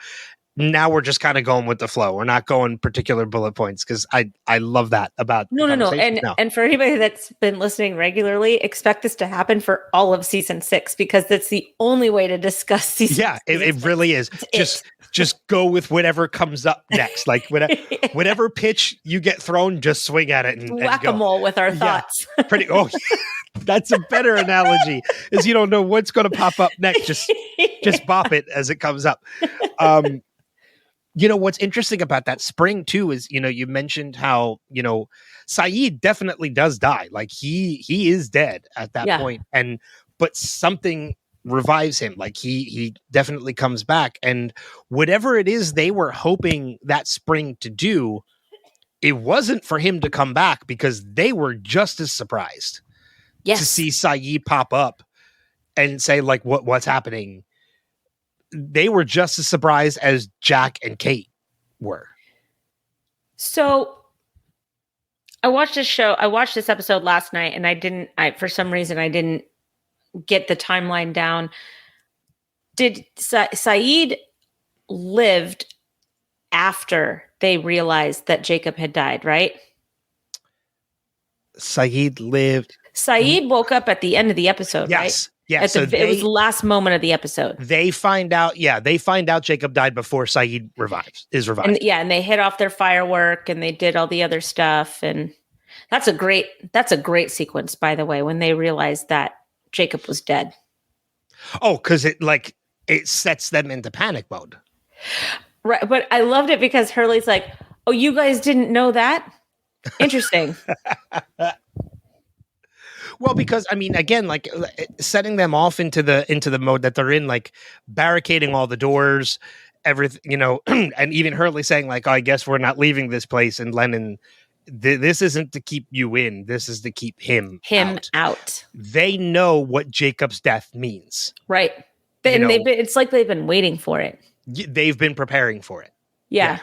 now we're just kind of going with the flow. We're not going particular bullet points, because I love that about no. And for anybody that's been listening regularly, expect this to happen for all of season 6, because that's the only way to discuss season. Yeah, it really is. Just go with whatever comes up next. Like whatever pitch you get thrown, just swing at it and whack-a-mole with our thoughts. Yeah, that's a better analogy. Is you don't know what's going to pop up next. Just bop it as it comes up. What's interesting about that spring too is, you mentioned how, Saeed definitely does die. Like he is dead at that point. But something revives him. Like he definitely comes back. And whatever it is they were hoping that spring to do, it wasn't for him to come back, because they were just as surprised to see Saeed pop up and say like, what's happening. They were just as surprised as Jack and Kate were. So I watched this episode last night, and for some reason I didn't get the timeline down. Did Saeed lived after they realized that Jacob had died, right? Saeed lived. Saeed woke up at the end of the episode, right? Yeah, it was the last moment of the episode. They find out Jacob died before Saeed is revived. And they hit off their firework and they did all the other stuff. And that's a great sequence, by the way, when they realized that Jacob was dead. Oh, because it sets them into panic mode. Right. But I loved it because Hurley's like, oh, you guys didn't know that? Interesting. Well, because again, like setting them off into the mode that they're in, like barricading all the doors, everything, and even Hurley saying like, oh, I guess we're not leaving this place. And Lennon, this isn't to keep you in. This is to keep him out. They know what Jacob's death means. Right. It's like they've been waiting for it. They've been preparing for it. Yeah.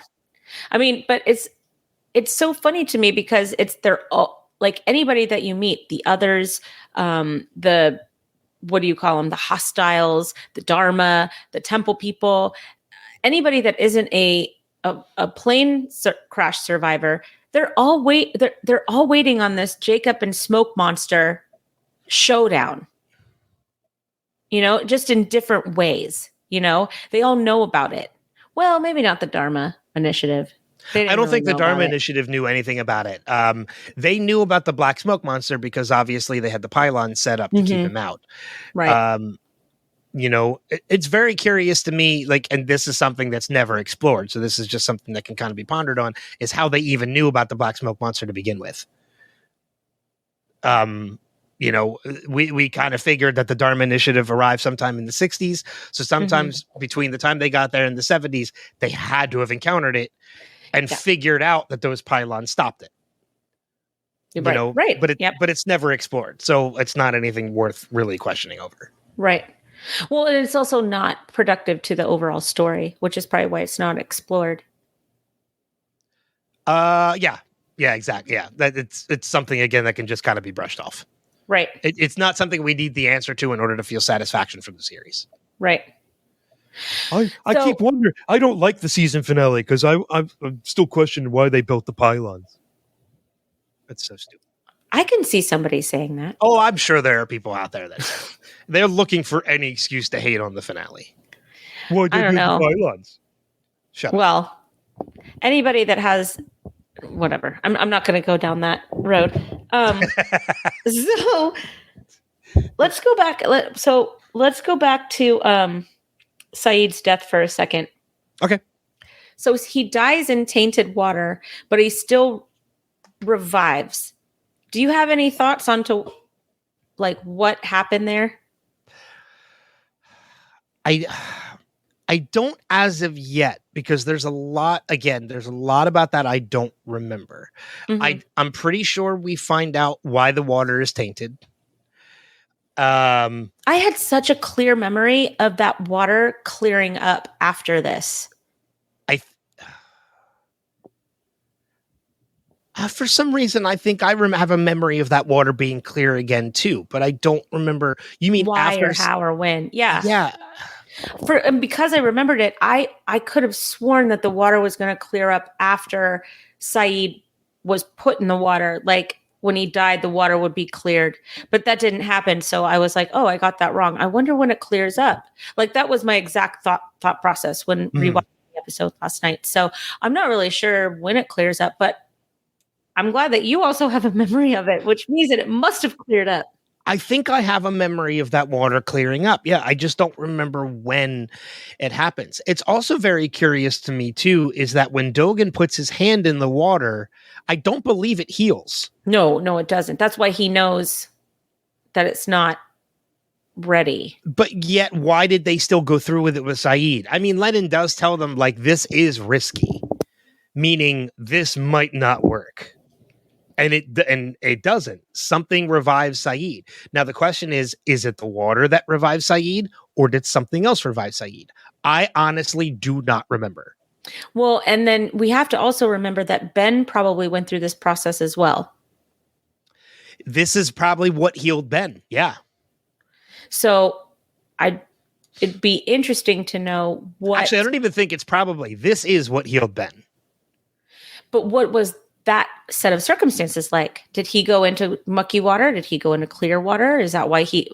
But it's so funny to me because they're all, like anybody that you meet, the others, what do you call them? The hostiles, the Dharma, the temple people, anybody that isn't a plane crash survivor, they're all waiting on this Jacob and Smoke Monster showdown. Just in different ways. They all know about it. Well, maybe not the Dharma Initiative. I don't think the Dharma Initiative knew anything about it. They knew about the Black Smoke Monster because obviously they had the pylon set up to keep him out. Right. It's very curious to me, like, and this is something that's never explored. So this is just something that can kind of be pondered on, is how they even knew about the Black Smoke Monster to begin with. We kind of figured that the Dharma Initiative arrived sometime in the 60s. So sometimes between the time they got there in the 70s, they had to have encountered it and figured out that those pylons stopped it. Right. But it's never explored. So it's not anything worth really questioning over. Right. Well, and it's also not productive to the overall story, which is probably why it's not explored. Yeah, exactly. Yeah. That it's something again that can just kind of be brushed off. Right. It's not something we need the answer to in order to feel satisfaction from the series. Right. I keep wondering. I don't like the season finale because I'm still questioning why they built the pylons. That's so stupid. I can see somebody saying that. Oh, I'm sure there are people out there that they're looking for any excuse to hate on the finale. Why did they build the pylons? Shut up. Well, anybody that has whatever. I'm not going to go down that road. So let's go back. Let's go back to Saeed's death for a second. Okay. So he dies in tainted water, but he still revives. Do you have any thoughts onto like what happened there? I don't as of yet, because there's a lot about that I don't remember. Mhm. I'm pretty sure we find out why the water is tainted. I had such a clear memory of that water clearing up after this. For some reason, I think I have a memory of that water being clear again too, but I don't remember. You mean Why after? or how or when? Yeah. Yeah. And because I remembered it, I could have sworn that the water was going to clear up after Saeed was put in the water. Like when he died, the water would be cleared, but that didn't happen. So I was like, oh, I got that wrong. I wonder when it clears up. Like that was my exact thought process when rewatching the episode last night. So I'm not really sure when it clears up, but I'm glad that you also have a memory of it, which means that it must have cleared up. I think I have a memory of that water clearing up. Yeah, I just don't remember when it happens. It's also very curious to me, too, is that when Dogan puts his hand in the water, I don't believe it heals. No, it doesn't. That's why he knows that it's not ready. But yet, why did they still go through with it with Saeed? I mean, Lennon does tell them, like, this is risky, meaning this might not work. And it doesn't. Something revives Saeed. Now, the question is it the water that revives Saeed, or did something else revive Saeed? I honestly do not remember. Well, and then we have to also remember that Ben probably went through this process as well. This is probably what healed Ben. Yeah. So it'd be interesting to know what. Actually, I don't even think it's probably. This is what healed Ben. But what was that set of circumstances like? Did he go into mucky water? Did he go into clear water? Is that why he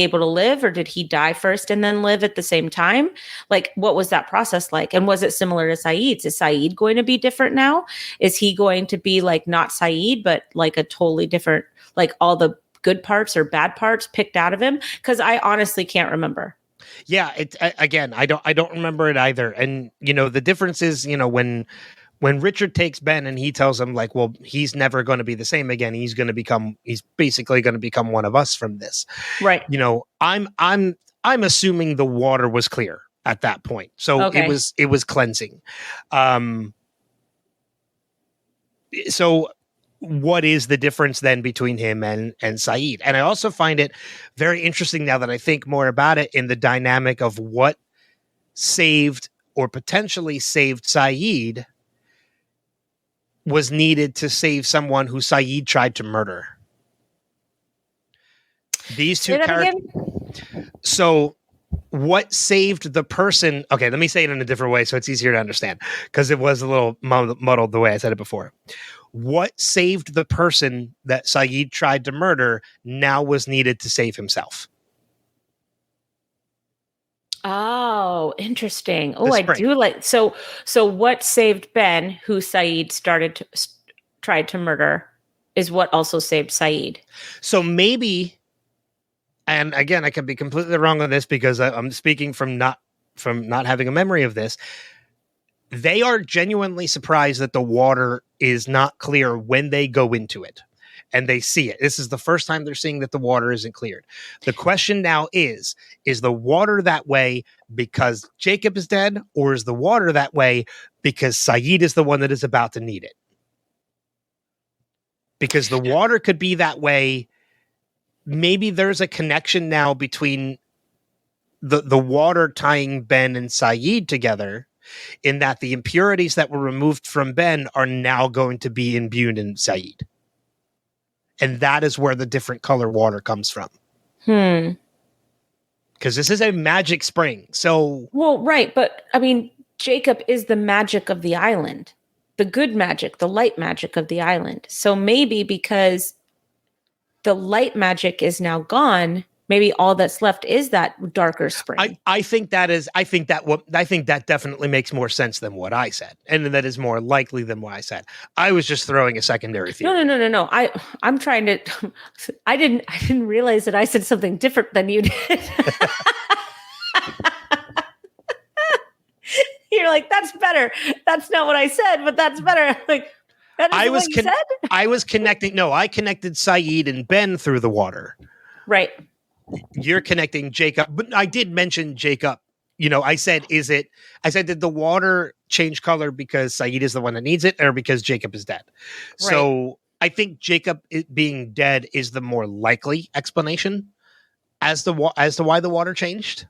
able to live, or did he die first and then live at the same time? Like, what was that process like? And was it similar to Saeed's? Is Saeed going to be different now? Is he going to be like not Saeed, but like a totally different, like all the good parts or bad parts picked out of him? Because I honestly can't remember. Yeah, again, I don't remember it either. And the difference is, when Richard takes Ben and he tells him, like, well, he's never going to be the same again. He's basically going to become one of us from this. Right. I'm assuming the water was clear at that point. So okay. it was cleansing. So what is the difference then between him and Saeed? And I also find it very interesting now that I think more about it in the dynamic of what saved or potentially saved Saeed was needed to save someone who Saeed tried to murder. These two characters. So what saved the person? Okay, let me say it in a different way so it's easier to understand, because it was a little muddled the way I said it before. What saved the person that Saeed tried to murder now was needed to save himself. Oh, interesting. Oh, I do like so what saved Ben, who Saeed tried to murder, is what also saved Saeed. So maybe, and again, I could be completely wrong on this because I'm speaking from not having a memory of this. They are genuinely surprised that the water is not clear when they go into it and they see it. This is the first time they're seeing that the water isn't cleared. The question now is the water that way because Jacob is dead, or is the water that way because Saeed is the one that is about to need it? Because the water could be that way. Maybe there's a connection now between the water tying Ben and Saeed together, in that the impurities that were removed from Ben are now going to be imbued in Saeed. And that is where the different color water comes from. Because this is a magic spring. So, well, right. But I mean, Jacob is the magic of the island, the good magic, the light magic of the island. So maybe because the light magic is now gone, maybe all that's left is that darker spring. I think that definitely makes more sense than what I said, and that is more likely than what I said. I was just throwing a secondary theory. No. I'm trying to. I didn't realize that I said something different than you did. You're you're like, that's better. That's not what I said, but that's better. I'm like, that is what you said? I was connecting. No, I connected Saeed and Ben through the water. Right. You're connecting Jacob, but I did mention Jacob. I said, did the water change color because Saeed is the one that needs it, or because Jacob is dead? Right. So I think Jacob being dead is the more likely explanation as to why the water changed.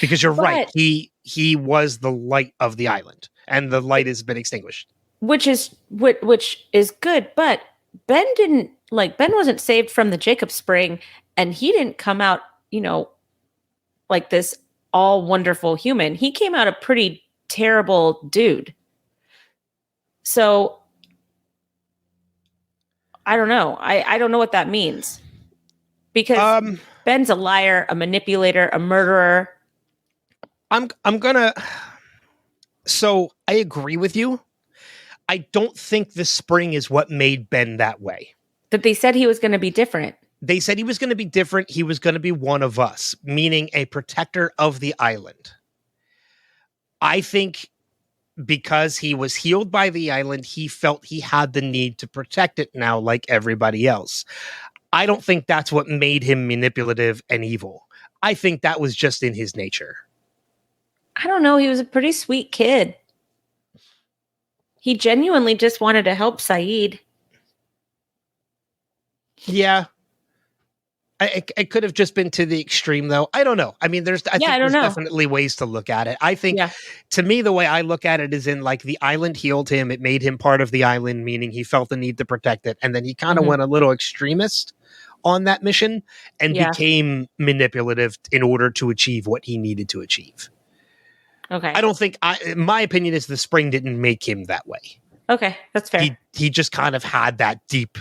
Because you're right, he was the light of the island, and the light has been extinguished. Which is good, but Ben wasn't saved from the Jacob spring, and he didn't come out, like this all wonderful human. He came out a pretty terrible dude. So I don't know. I don't know what that means. Because Ben's a liar, a manipulator, a murderer. So I agree with you. I don't think the spring is what made Ben that way. That they said he was going to be different. They said he was going to be different. He was going to be one of us, meaning a protector of the island. I think because he was healed by the island, he felt he had the need to protect it now like everybody else. I don't think that's what made him manipulative and evil. I think that was just in his nature. I don't know. He was a pretty sweet kid. He genuinely just wanted to help Saeed. Yeah. It could have just been to the extreme, though. I don't know. I mean, there's definitely ways to look at it. I think, to me, the way I look at it is in like the island healed him. It made him part of the island, meaning he felt the need to protect it. And then he kind of went a little extremist on that mission and became manipulative in order to achieve what he needed to achieve. Okay. I don't think, my opinion is the spring didn't make him that way. Okay, that's fair. He just kind of had that deep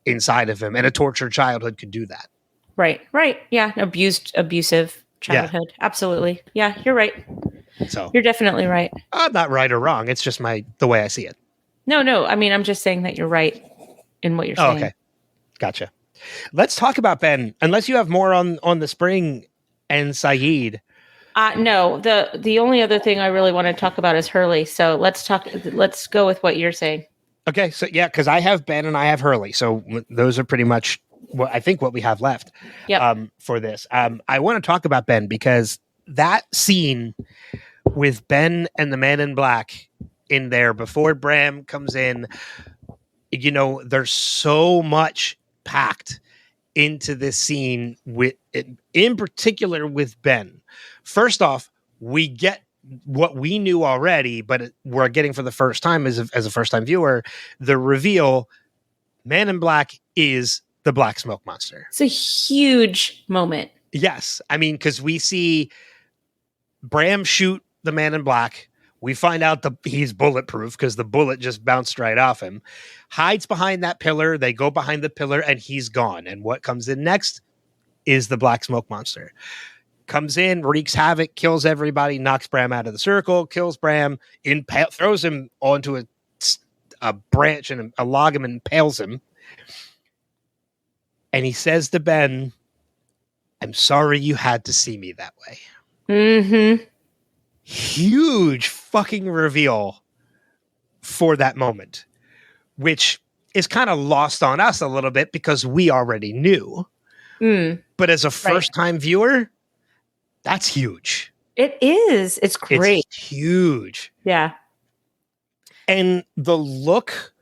inside of him, and a tortured childhood could do that. Right. Yeah. Abusive childhood. Yeah. Absolutely. Yeah, you're right. So you're definitely right. I'm not right or wrong. It's just the way I see it. No. I mean, I'm just saying that you're right in what you're saying. Okay. Gotcha. Let's talk about Ben, unless you have more on the spring and Saeed. No, the only other thing I really want to talk about is Hurley. So let's go with what you're saying. Okay, so yeah, because I have Ben and I have Hurley, so those are pretty much what we have left. For this. I want to talk about Ben because that scene with Ben and the Man in Black in there before Bram comes in, there's so much packed into this scene in particular with Ben. First off, we get what we knew already, but we're getting for the first time as a first-time viewer, the reveal, Man in Black is the Black Smoke Monster. It's a huge moment. Yes. I mean, because we see Bram shoot the Man in Black. We find out he's bulletproof because the bullet just bounced right off him. Hides behind that pillar. They go behind the pillar and he's gone. And what comes in next is the Black Smoke Monster. Comes in, wreaks havoc, kills everybody, knocks Bram out of the circle, kills Bram, throws him onto a branch and a log him and impales him. And he says to Ben, "I'm sorry you had to see me that way." Mm-hmm. Huge fucking reveal for that moment, which is kind of lost on us a little bit because we already knew. But as a first-time viewer, that's huge. It is. It's great. It's huge. Yeah. And the look,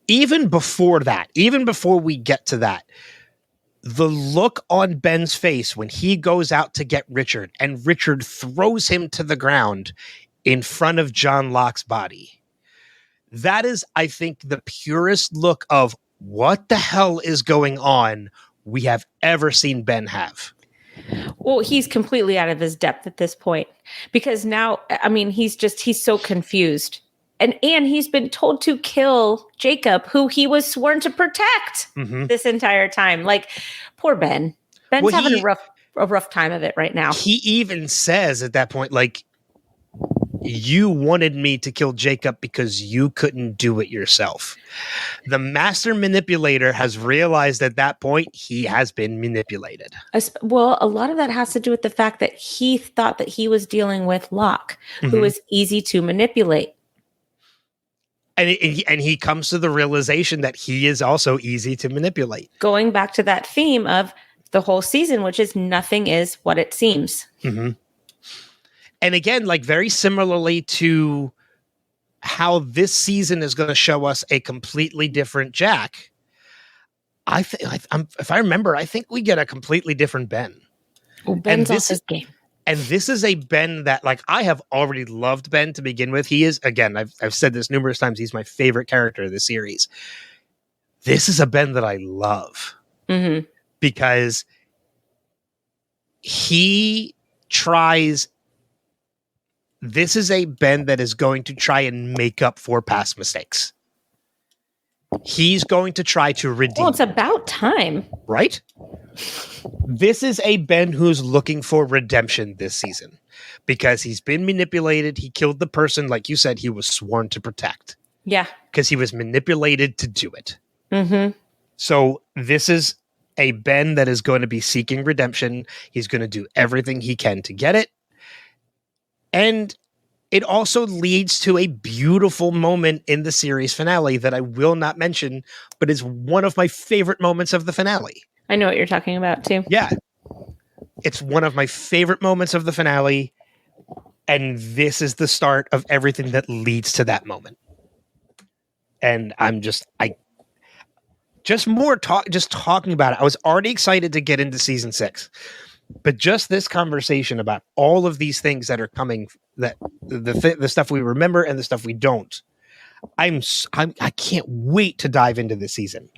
even before that, even before we get to that, the look on Ben's face when he goes out to get Richard and Richard throws him to the ground in front of John Locke's body. That is, I think, the purest look of what the hell is going on we have ever seen Ben have. Well, he's completely out of his depth at this point because now, I mean, he's so confused. And he's been told to kill Jacob, who he was sworn to protect this entire time. Like, poor Ben. Ben's having a rough time of it right now. He even says at that point, like, you wanted me to kill Jacob because you couldn't do it yourself. The master manipulator has realized at that point he has been manipulated. Well, a lot of that has to do with the fact that he thought that he was dealing with Locke, who is easy to manipulate. And he comes to the realization that he is also easy to manipulate. Going back to that theme of the whole season, which is nothing is what it seems. Mm-hmm. And again, like very similarly to how this season is going to show us a completely different Jack, if I remember, I think we get a completely different Ben. Oh, Ben's off his game. And this is a Ben that, like, I have already loved Ben to begin with. He is, again, I've said this numerous times, he's my favorite character of the series. This is a Ben that I love because he tries. This is a Ben that is going to try and make up for past mistakes. He's going to try to redeem. Well, it's about time. Right? This is a Ben who's looking for redemption this season because he's been manipulated. He killed the person, like you said, he was sworn to protect. Yeah. Because he was manipulated to do it. So this is a Ben that is going to be seeking redemption. He's going to do everything he can to get it. And it also leads to a beautiful moment in the series finale that I will not mention, but is one of my favorite moments of the finale. I know what you're talking about too. Yeah. It's one of my favorite moments of the finale. And this is the start of everything that leads to that moment. And talking about it. I was already excited to get into season 6. But just this conversation about all of these things that are coming, that the stuff we remember and the stuff we don't, I can't wait to dive into this season.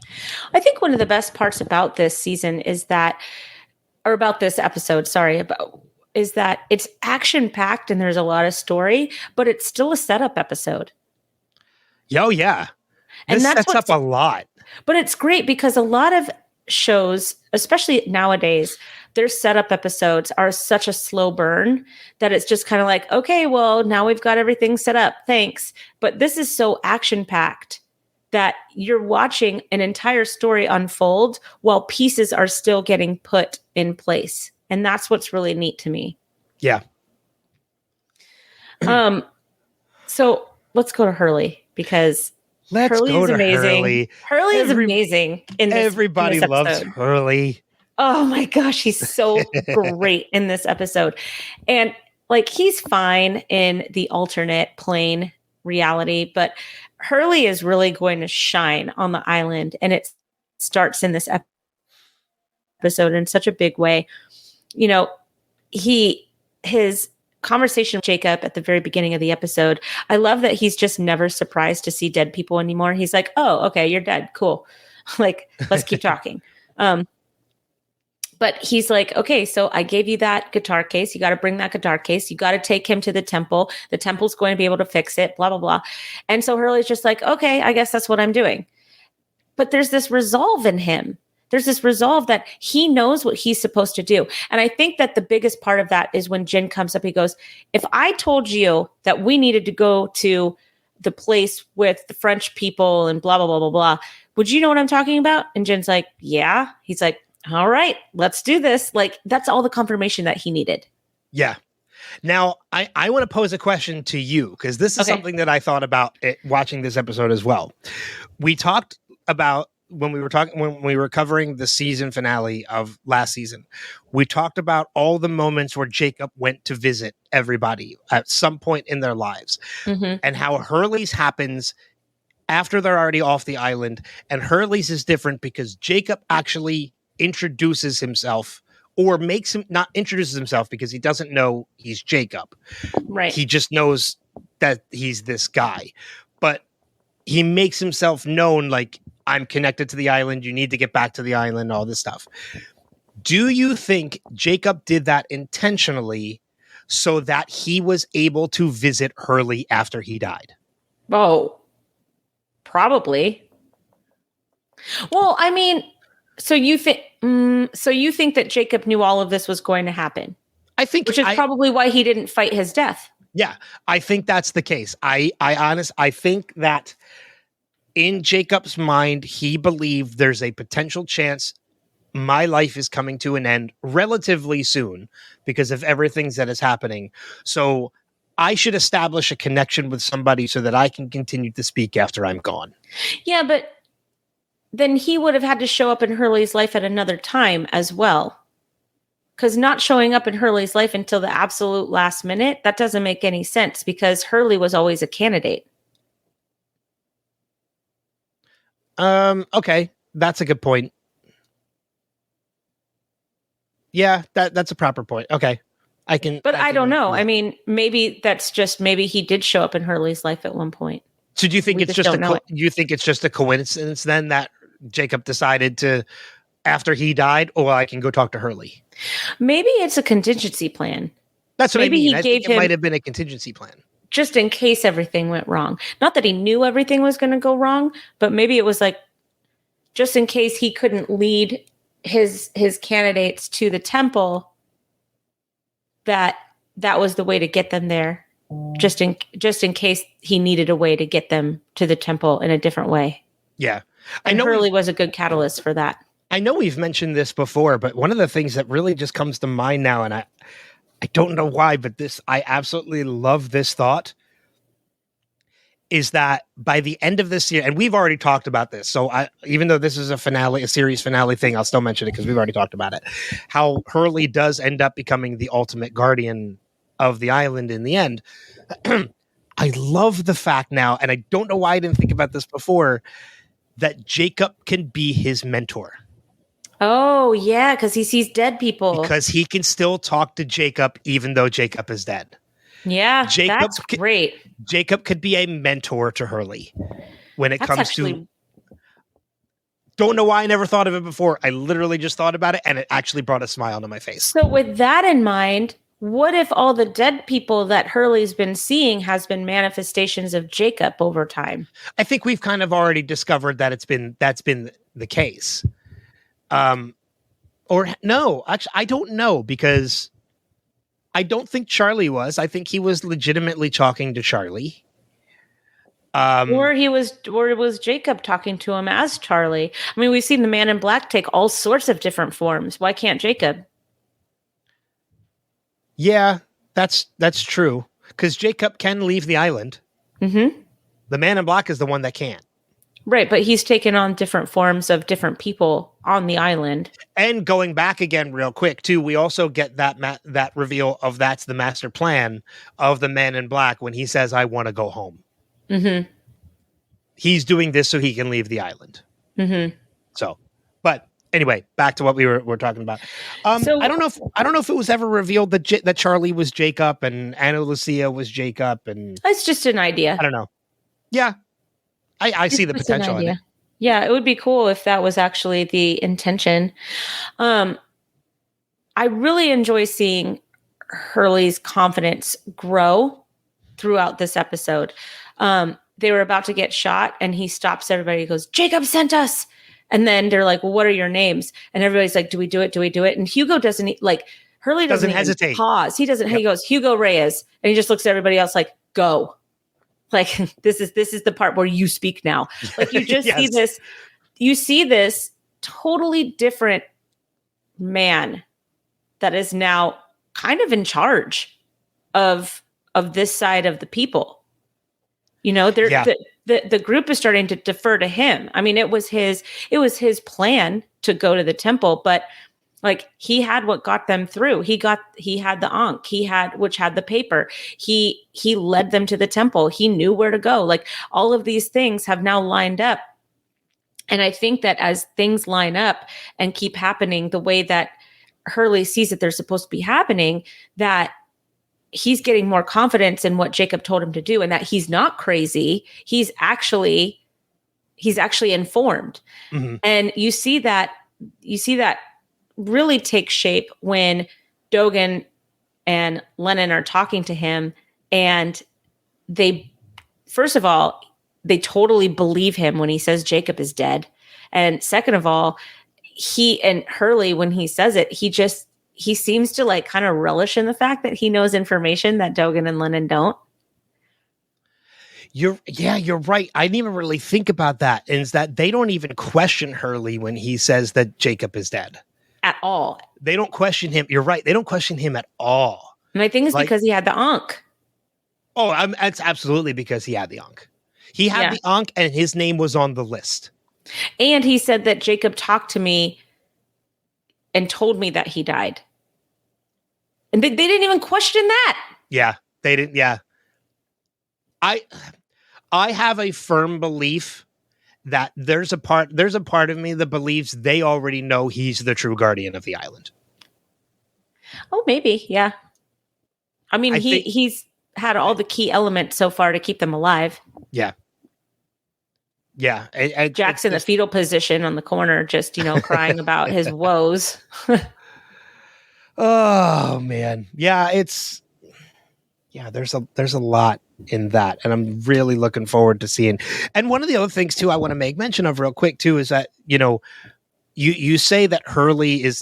I think one of the best parts about this season is that, or about this episode, is that it's action packed and there's a lot of story, but it's still a setup episode. Oh yeah, this sets up a lot. But it's great because a lot of shows, especially nowadays, their setup episodes are such a slow burn that it's just kind of like, okay, well, now we've got everything set up. Thanks. But this is so action packed that you're watching an entire story unfold while pieces are still getting put in place. And that's what's really neat to me. Yeah. So let's go to Hurley because Hurley is amazing. Hurley is amazing in this. Everybody loves Hurley. Oh my gosh, he's so great in this episode. And like, he's fine in the alternate plane reality, but Hurley is really going to shine on the island. And it starts in this episode in such a big way. You know, his conversation with Jacob at the very beginning of the episode, I love that he's just never surprised to see dead people anymore. He's like, oh, okay, you're dead. Cool. Like, let's keep talking. But he's like, okay, so I gave you that guitar case. You got to bring that guitar case. You got to take him to the temple. The temple's going to be able to fix it, blah, blah, blah. And so Hurley's just like, okay, I guess that's what I'm doing. But there's this resolve in him. There's this resolve that he knows what he's supposed to do. And I think that the biggest part of that is when Jin comes up, he goes, if I told you that we needed to go to the place with the French people and blah, blah, blah, blah, blah, would you know what I'm talking about? And Jin's like, yeah. He's like, all right, let's do this. Like, that's all the confirmation that he needed. Yeah. Now, I want to pose a question to you because this is something that I thought about watching this episode as well. We talked about when we were covering the season finale of last season, we talked about all the moments where Jacob went to visit everybody at some point in their lives and how Hurley's happens after they're already off the island. And Hurley's is different because Jacob actually introduces himself, or makes him not introduces himself because he doesn't know he's Jacob. Right. He just knows that he's this guy, but he makes himself known like, I'm connected to the island. You need to get back to the island, all this stuff. Do you think Jacob did that intentionally so that he was able to visit Hurley after he died? Oh, probably. Well, I mean, so you think that Jacob knew all of this was going to happen? I think, which is probably why he didn't fight his death. Yeah, I think that's the case. I think that in Jacob's mind, he believed there's a potential chance my life is coming to an end relatively soon because of everything that is happening. So I should establish a connection with somebody so that I can continue to speak after I'm gone. Yeah, but then he would have had to show up in Hurley's life at another time as well. Because not showing up in Hurley's life until the absolute last minute, that doesn't make any sense because Hurley was always a candidate. Okay, that's a good point. Yeah, that's a proper point. Okay. But I don't know. I mean, maybe he did show up in Hurley's life at one point. So do you think you think it's just a coincidence then that Jacob decided to, after he died, I can go talk to Hurley? Maybe it's a contingency plan. That's what I mean. I think it might have been a contingency plan. Just in case everything went wrong. Not that he knew everything was going to go wrong, but maybe it was like, just in case he couldn't lead his candidates to the temple, that was the way to get them there. Just in case he needed a way to get them to the temple in a different way. Yeah. And Hurley was a good catalyst for that. I know we've mentioned this before, but one of the things that really just comes to mind now, and I don't know why, but I absolutely love this thought, is that by the end of this year, and we've already talked about this, so even though this is a series finale thing, I'll still mention it because we've already talked about it, how Hurley does end up becoming the ultimate guardian of the island in the end. I love the fact now, and I don't know why I didn't think about this before, that Jacob can be his mentor. Oh, yeah, because he sees dead people. Because he can still talk to Jacob even though Jacob is dead. Yeah, that's great. Jacob could be a mentor to Hurley when it comes to... Don't know why I never thought of it before. I literally just thought about it, and it actually brought a smile to my face. So with that in mind, what if all the dead people that Hurley's been seeing has been manifestations of Jacob over time? I think we've kind of already discovered that that's been the case. Or no, actually, I don't know, because I don't think Charlie was. I think he was legitimately talking to Charlie. Or it was Jacob talking to him as Charlie. I mean, we've seen the Man in Black take all sorts of different forms. Why can't Jacob? Yeah, that's true. Because Jacob can leave the island. Mm-hmm. The Man in Black is the one that can't. Right, but he's taken on different forms of different people on the island. And going back again real quick, too, we also get that reveal of that's the master plan of the Man in Black when he says, I want to go home. Mm-hmm. He's doing this so he can leave the island. Mm-hmm. So, but anyway, back to what we were talking about. So, I don't know if it was ever revealed that Charlie was Jacob and Ana Lucia was Jacob, and it's just an idea. I don't know. Yeah, I see the potential in it. Yeah, it would be cool if that was actually the intention. I really enjoy seeing Hurley's confidence grow throughout this episode. They were about to get shot, and he stops everybody. He goes, Jacob sent us. And then they're like, well, what are your names? And everybody's like, do we do it? Do we do it? And Hugo Hurley doesn't hesitate. Pause. He doesn't. Yep. He goes, Hugo Reyes. And he just looks at everybody else like, go. Like, this is the part where you speak now. Like, you just yes. You see this totally different man that is now kind of in charge of this side of the people. You know, the group is starting to defer to him. I mean, it was his plan to go to the temple, but like, he had what got them through. He had the Ankh, which had the paper. He led them to the temple. He knew where to go. Like, all of these things have now lined up. And I think that as things line up and keep happening the way that Hurley sees that they're supposed to be happening, that he's getting more confidence in what Jacob told him to do, and that he's not crazy. He's actually informed. Mm-hmm. And you see that really take shape when Dogen and Lennon are talking to him, and they, first of all, they totally believe him when he says Jacob is dead. And second of all, he and Hurley, when he says it, he seems to like kind of relish in the fact that he knows information that Dogen and Lennon don't. You're right. I didn't even really think about that. Is that they don't even question Hurley when he says that Jacob is dead. At all. They don't question him. You're right. They don't question him at all. And I think it's because he had the Ankh. Oh, it's absolutely because he had the Ankh. He had the Ankh and his name was on the list. And he said that Jacob talked to me and told me that he died. And they didn't even question that. Yeah, they didn't. Yeah. I have a firm belief that there's a part of me that believes they already know he's the true guardian of the island. Oh, maybe. Yeah. I mean, he's had all the key elements so far to keep them alive. Yeah. Yeah. Jack's in the fetal position on the corner, just, crying about his woes. Oh man. Yeah, there's a lot in that, and I'm really looking forward to seeing. And one of the other things too I want to make mention of real quick too is that, you say that Hurley is,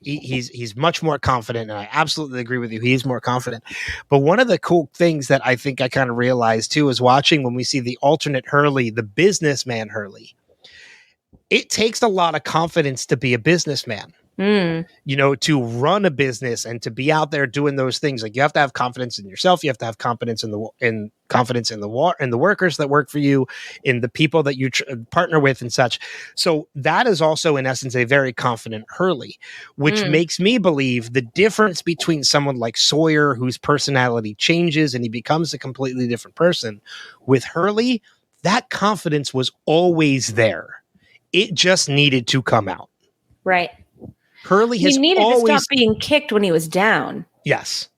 he's much more confident, and I absolutely agree with you. He is more confident. But one of the cool things that I think I kind of realized too is watching when we see the alternate Hurley, the businessman Hurley. It takes a lot of confidence to be a businessman. To run a business and to be out there doing those things. Like, you have to have confidence in yourself. You have to have confidence in the workers that work for you, in the people that you partner with and such. So that is also in essence a very confident Hurley, which makes me believe the difference between someone like Sawyer, whose personality changes and he becomes a completely different person, with Hurley, that confidence was always there. It just needed to come out. Right. Hurley has needed always to stop being kicked when he was down. Yes.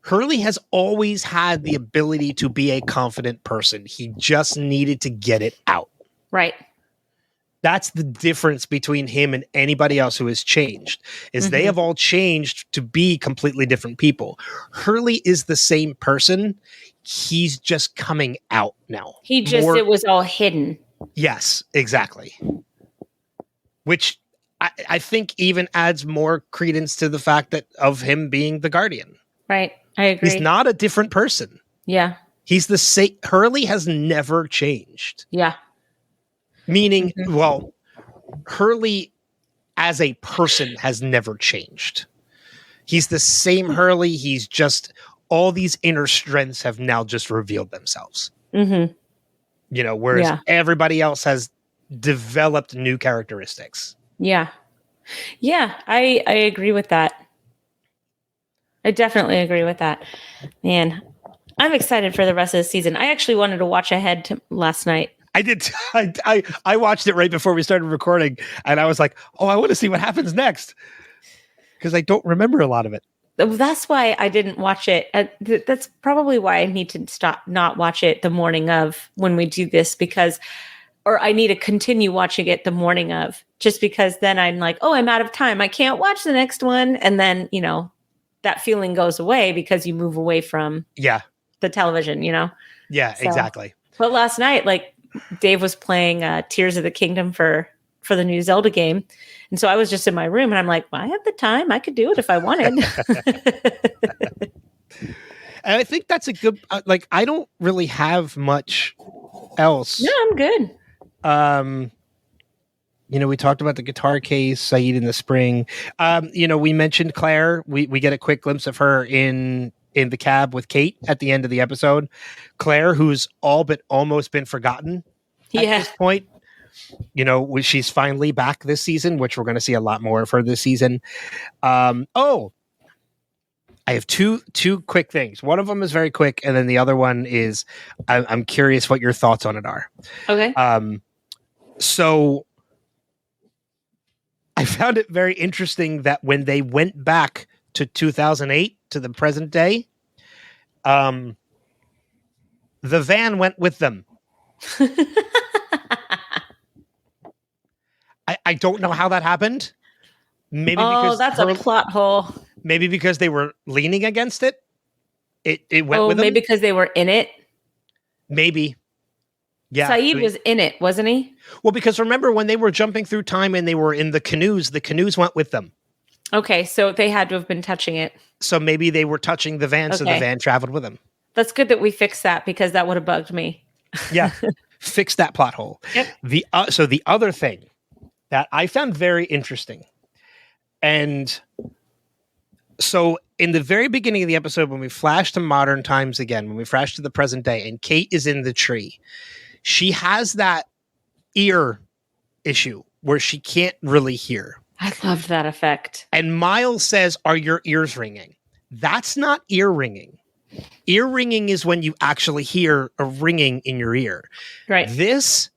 Hurley has always had the ability to be a confident person. He just needed to get it out. Right. That's the difference between him and anybody else who has changed, is they have all changed to be completely different people. Hurley is the same person. He's just coming out now. It was all hidden. Yes, exactly. Which I think even adds more credence to the fact of him being the guardian. Right. I agree. He's not a different person. Yeah. He's the same. Hurley has never changed. Yeah. Meaning, Hurley as a person has never changed. He's the same Hurley. He's just, all these inner strengths have now just revealed themselves. Whereas everybody else has developed new characteristics. Yeah. Yeah, I agree with that. I definitely agree with that. Man, I'm excited for the rest of the season. I actually wanted to watch ahead to last night. I did. I watched it right before we started recording, and I was like, oh, I want to see what happens next, because I don't remember a lot of it. That's why I didn't watch it. That's probably why I need to not watch it the morning of when we do this, or I need to continue watching it the morning of, just because then I'm like, oh, I'm out of time. I can't watch the next one. And then, that feeling goes away because you move away from the television, Yeah, so, exactly. But last night, like, Dave was playing Tears of the Kingdom for the new Zelda game. And so I was just in my room and I'm like, well, I have the time. I could do it if I wanted. And I think that's a good, I don't really have much else. No, I'm good. We talked about the guitar case, Saeed in the spring. We mentioned Claire. We get a quick glimpse of her in the cab with Kate at the end of the episode. Claire, who's all but almost been forgotten at this point. She's finally back this season, which we're going to see a lot more of her this season. I have two quick things. One of them is very quick, and then the other one is I'm curious what your thoughts on it are. Okay. So I found it very interesting that when they went back to 2008 to the present day, the van went with them. I don't know how that happened. Maybe because that's a plot hole. Maybe because they were leaning against it. It went with them. Maybe because they were in it. Maybe. Yeah. Saeed was in it, wasn't he? Well, because remember when they were jumping through time and they were in the canoes went with them. Okay, so they had to have been touching it. So maybe they were touching the van, so the Okay. van traveled with them. That's good that we fixed that because that would have bugged me. Yeah, fix that plot hole. Yep. So the other thing that I found very interesting, and so in the very beginning of the episode, when we flash to modern times again, when we flash to the present day, and Kate is in the tree, she has that ear issue where she can't really hear. I loved that effect. And Miles says, "Are your ears ringing?" That's not ear ringing. Ear ringing is when you actually hear a ringing in your ear. Right. This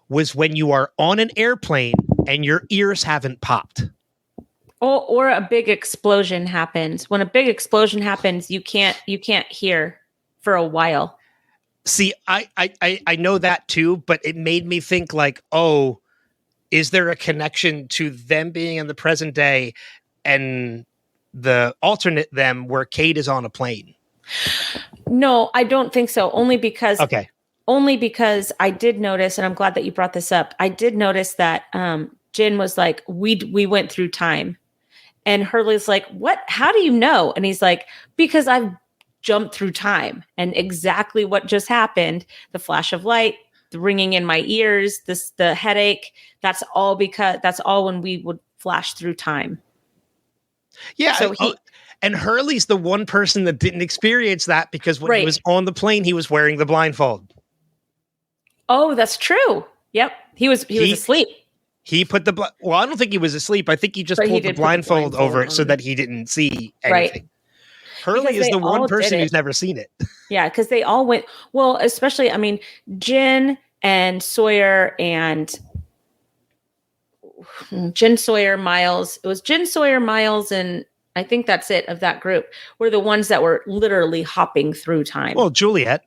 was when you are on an airplane and your ears haven't popped. Or a big explosion happens. When a big explosion happens, you can't hear for a while. See, I know that too, but it made me think like, oh, is there a connection to them being in the present day and the alternate them where Kate is on a plane? No, I don't think so. Only because I did notice, and I'm glad that you brought this up. I did notice that Jin was like, we went through time. And Hurley's like, what? How do you know? And he's like, because I've jumped through time. And exactly what just happened, the flash of light, the ringing in my ears, the headache, that's all when we would flash through time. Yeah. So and Hurley's the one person that didn't experience that because when he was on the plane, he was wearing the blindfold. Oh, that's true. Yep. He was asleep. He put well, I don't think he was asleep. I think he just pulled the blindfold over it so that he didn't see anything. Right. Hurley is the one person who's never seen it. Yeah, because they all went, well, especially, I mean, Jin and Sawyer and Miles. It was Jin, Sawyer, Miles, and I think that's it of that group were the ones that were literally hopping through time. Well, Juliet.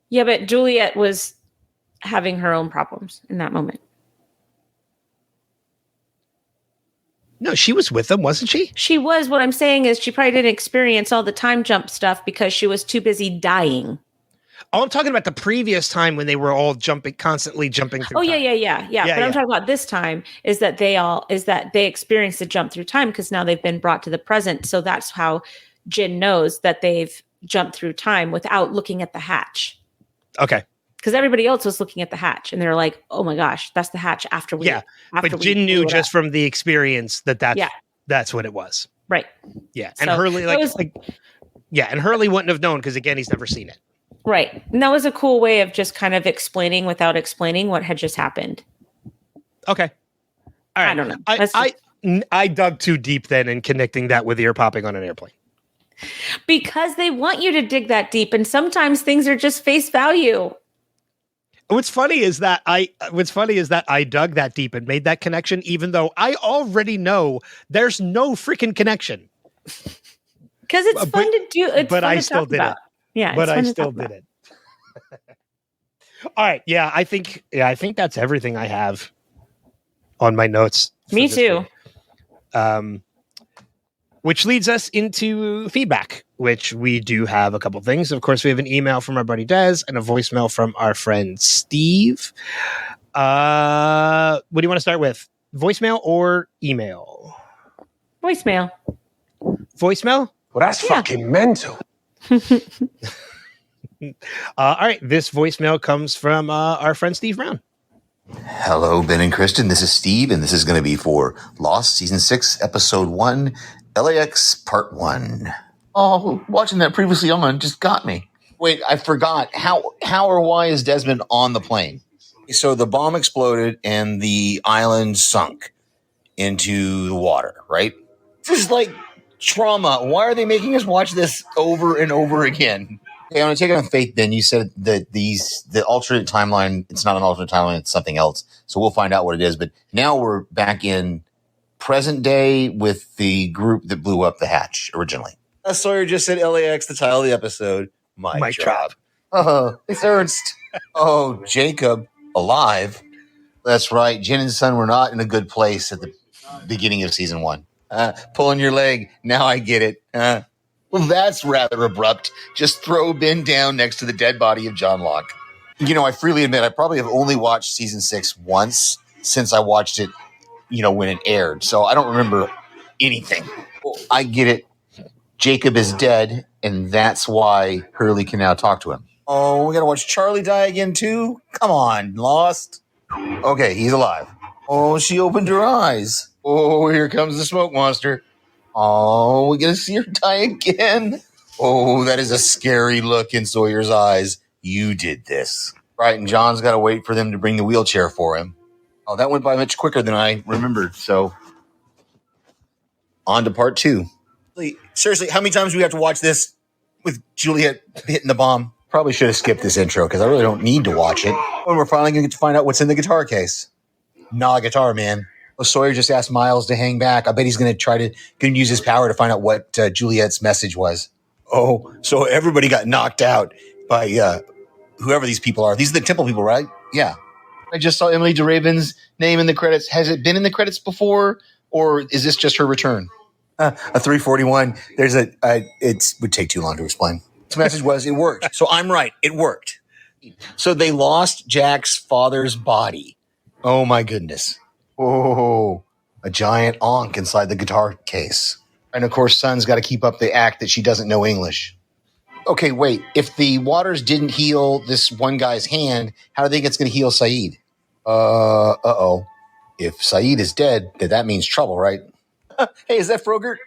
Yeah, but Juliet was having her own problems in that moment. No, she was with them, wasn't she? She was. What I'm saying is she probably didn't experience all the time jump stuff because she was too busy dying. Oh, I'm talking about the previous time when they were all constantly jumping through time. Yeah. But I'm talking about this time is that they experienced the jump through time because now they've been brought to the present. So that's how Jin knows that they've jumped through time without looking at the hatch. Okay. Because everybody else was looking at the hatch and they're like, oh my gosh, that's the hatch after we. Yeah. But Jin knew just from the experience that's what it was. Right. Yeah. And so Hurley and Hurley wouldn't have known because again, he's never seen it. Right. And that was a cool way of just kind of explaining without explaining what had just happened. Okay. All right. I don't know. I dug too deep then in connecting that with ear popping on an airplane. Because they want you to dig that deep. And sometimes things are just face value. What's funny is that I dug that deep and made that connection, even though I already know there's no freaking connection. Because it's fun to do. It's but fun I to still talk did about. it. Yeah, but I still did it. All right. Yeah, I think that's everything I have on my notes. Me too. Which leads us into feedback, which we do have a couple things. Of course, we have an email from our buddy Des and a voicemail from our friend Steve. What do you want to start with? Voicemail or email? Voicemail. Voicemail? Well, that's fucking mental. All right. This voicemail comes from our friend Steve Brown. Hello, Ben and Kristin. This is Steve, and this is going to be for Lost Season 6, Episode 1, LAX Part 1. Oh, watching that previously on just got me. Wait, I forgot. How or why is Desmond on the plane? So the bomb exploded and the island sunk into the water, right? This is like trauma. Why are they making us watch this over and over again? Okay, I'm going to take it on faith, Ben. You said that the alternate timeline, it's not an alternate timeline, it's something else. So we'll find out what it is. But now we're back in present day with the group that blew up the hatch originally. Sawyer just said LAX, the title of the episode. Mic drop. Oh, it's Ernst. Oh, Jacob, alive. That's right. Jen and Son were not in a good place at the beginning of Season 1. Pulling your leg. Now I get it. Well, that's rather abrupt. Just throw Ben down next to the dead body of John Locke. You know, I freely admit I probably have only watched Season 6 once since I watched it, when it aired. So I don't remember anything. Well, I get it. Jacob is dead, and that's why Hurley can now talk to him. Oh, we gotta watch Charlie die again, too? Come on, Lost. Okay, he's alive. Oh, she opened her eyes. Oh, here comes the smoke monster. Oh, we gonna see her die again? Oh, that is a scary look in Sawyer's eyes. You did this. Right, and John's got to wait for them to bring the wheelchair for him. Oh, that went by much quicker than I remembered. So, on to part 2. Seriously, how many times do we have to watch this with Juliet hitting the bomb? Probably should have skipped this intro because I really don't need to watch it. When we're finally going to get to find out what's in the guitar case. Nah, guitar, man. Oh, Sawyer just asked Miles to hang back. I bet he's going to use his power to find out what Juliet's message was. Oh, so everybody got knocked out by whoever these people are. These are the Temple people, right? Yeah. I just saw Emily DeRaven's name in the credits. Has it been in the credits before, or is this just her return? A 341. It would take too long to explain. His message was, it worked. So I'm right. It worked. So they lost Jack's father's body. Oh, my goodness. Oh, a giant onk inside the guitar case. And, of course, Sun's got to keep up the act that she doesn't know English. Okay, wait. If the waters didn't heal this one guy's hand, how do they think it's going to heal Saeed? Uh-oh. If Saeed is dead, then that means trouble, right? Hey, is that Frogert?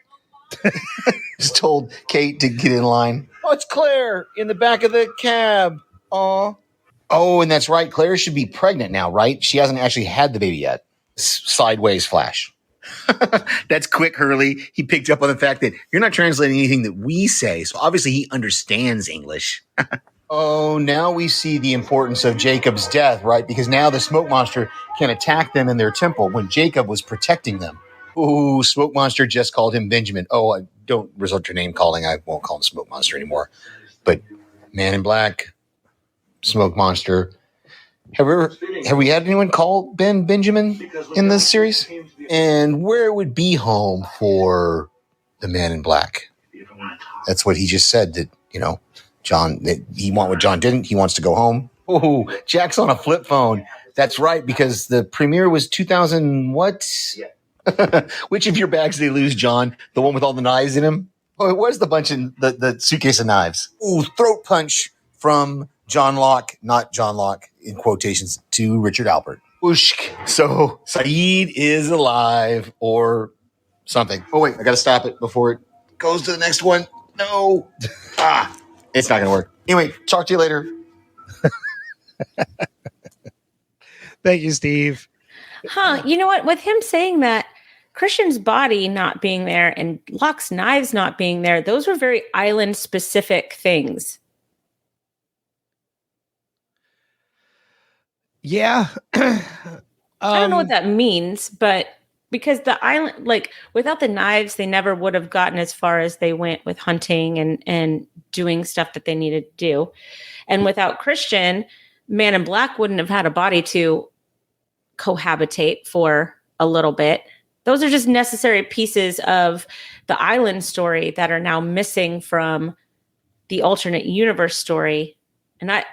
Just told Kate to get in line. Oh, it's Claire in the back of the cab. Aw. Oh, and that's right. Claire should be pregnant now, right? She hasn't actually had the baby yet. Sideways flash. That's quick, Hurley. He picked up on the fact that you're not translating anything that we say, so obviously he understands English. Oh, now we see the importance of Jacob's death, right? Because now the smoke monster can attack them in their temple when Jacob was protecting them. Ooh, smoke monster just called him Benjamin. Oh, I don't resort to name calling. I won't call him smoke monster anymore. But Man in Black, smoke monster. Have we had anyone call Ben Benjamin in this series? And where would be home for the Man in Black? That's what he just said, that, John, that he want what John didn't. He wants to go home. Oh, Jack's on a flip phone. That's right, because the premiere was 2000 what? Which of your bags did they lose, John? The one with all the knives in him? Oh, it was the bunch in the suitcase of knives. Ooh, throat punch from John Locke, not John Locke, in quotations, to Richard Alpert. Whooshk. So Saeed is alive or something. Oh, wait, I got to stop it before it goes to the next one. No. It's not going to work. Anyway, talk to you later. Thank you, Steve. You know what? With him saying that, Christian's body not being there and Locke's knives not being there, those were very island-specific things. Yeah. I don't know what that means, but because the island, like, without the knives, they never would have gotten as far as they went with hunting and doing stuff that they needed to do. And without Christian, Man in Black wouldn't have had a body to cohabitate for a little bit. Those are just necessary pieces of the island story that are now missing from the alternate universe story. And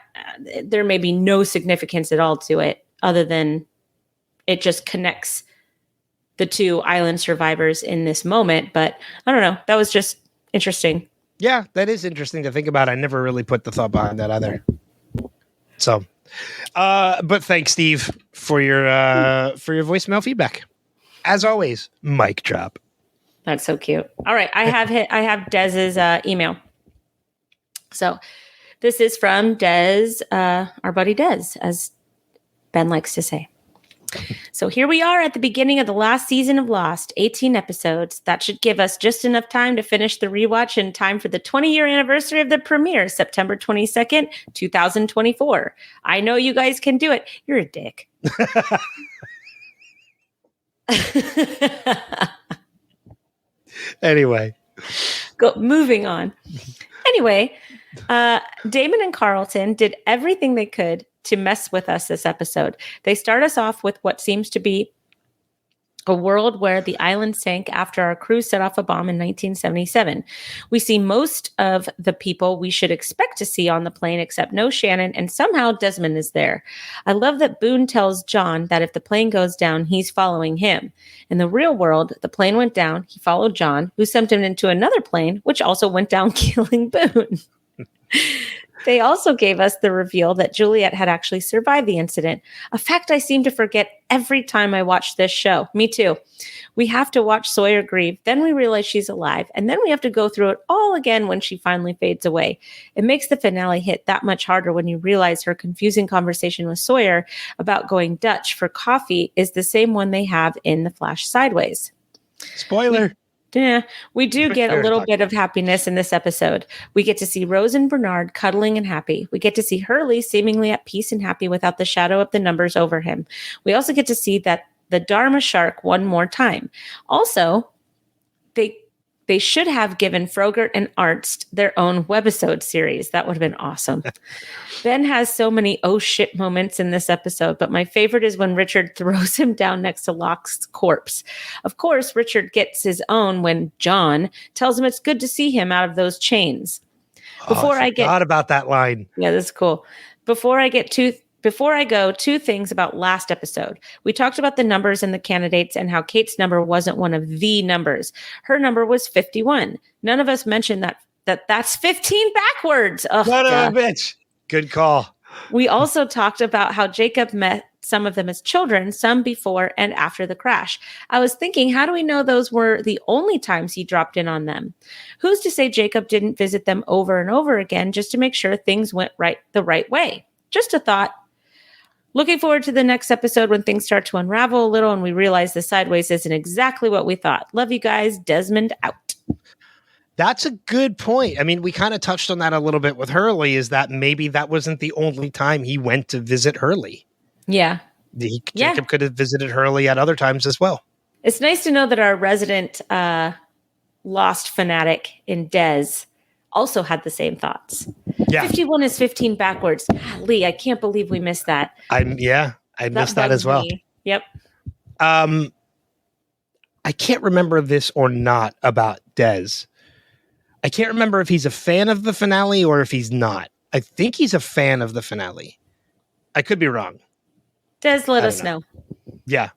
there may be no significance at all to it other than it just connects the two island survivors in this moment. But I don't know. That was just interesting. Yeah, that is interesting to think about. I never really put the thought behind that either. So, but thanks, Steve, for your voicemail feedback. As always, mic drop. That's so cute. All right, I have Dez's email. So this is from Dez, our buddy Dez, as Ben likes to say. So here we are at the beginning of the last season of Lost, 18 episodes. That should give us just enough time to finish the rewatch in time for the 20-year anniversary of the premiere, September 22nd, 2024. I know you guys can do it. You're a dick. Anyway. Moving on. Anyway, Damon and Carlton did everything they could to mess with us this episode. They start us off with what seems to be a world where the island sank after our crew set off a bomb in 1977. We see most of the people we should expect to see on the plane, except no Shannon, and somehow Desmond is there. I love that Boone tells John that if the plane goes down, he's following him. In the real world, the plane went down, he followed John, who sent him into another plane, which also went down, killing Boone. They also gave us the reveal that Juliet had actually survived the incident, a fact I seem to forget every time I watch this show. Me too. We have to watch Sawyer grieve, then we realize she's alive, and then we have to go through it all again when she finally fades away. It makes the finale hit that much harder when you realize her confusing conversation with Sawyer about going Dutch for coffee is the same one they have in The Flash Sideways. Spoiler. Yeah, we do get a little bit of happiness in this episode. We get to see Rose and Bernard cuddling and happy. We get to see Hurley seemingly at peace and happy without the shadow of the numbers over him. We also get to see that the Dharma Shark one more time. Also, they should have given Frogurt and Arzt their own webisode series. That would have been awesome. Ben has so many oh shit moments in this episode, but my favorite is when Richard throws him down next to Locke's corpse. Of course, Richard gets his own when John tells him it's good to see him out of those chains. I forgot about that line. Yeah, that's cool. Before I go, two things about last episode. We talked about the numbers and the candidates and how Kate's number wasn't one of the numbers. Her number was 51. None of us mentioned that's 15 backwards. Oh, Son of a bitch. Good call. We also talked about how Jacob met some of them as children, some before and after the crash. I was thinking, how do we know those were the only times he dropped in on them? Who's to say Jacob didn't visit them over and over again just to make sure things went the right way? Just a thought. Looking forward to the next episode when things start to unravel a little and we realize the Sideways isn't exactly what we thought. Love you guys. Desmond out. That's a good point. I mean, we kind of touched on that a little bit with Hurley, is that maybe that wasn't the only time he went to visit Hurley. Yeah. Jacob could have visited Hurley at other times as well. It's nice to know that our resident Lost fanatic in Des also had the same thoughts. Yeah. 51 is 15 backwards. Lee, I can't believe we missed that. I missed that as well. Me. Yep. I can't remember this or not about Des. I can't remember if he's a fan of the finale or if he's not. I think he's a fan of the finale. I could be wrong. Des, let us know. Yeah.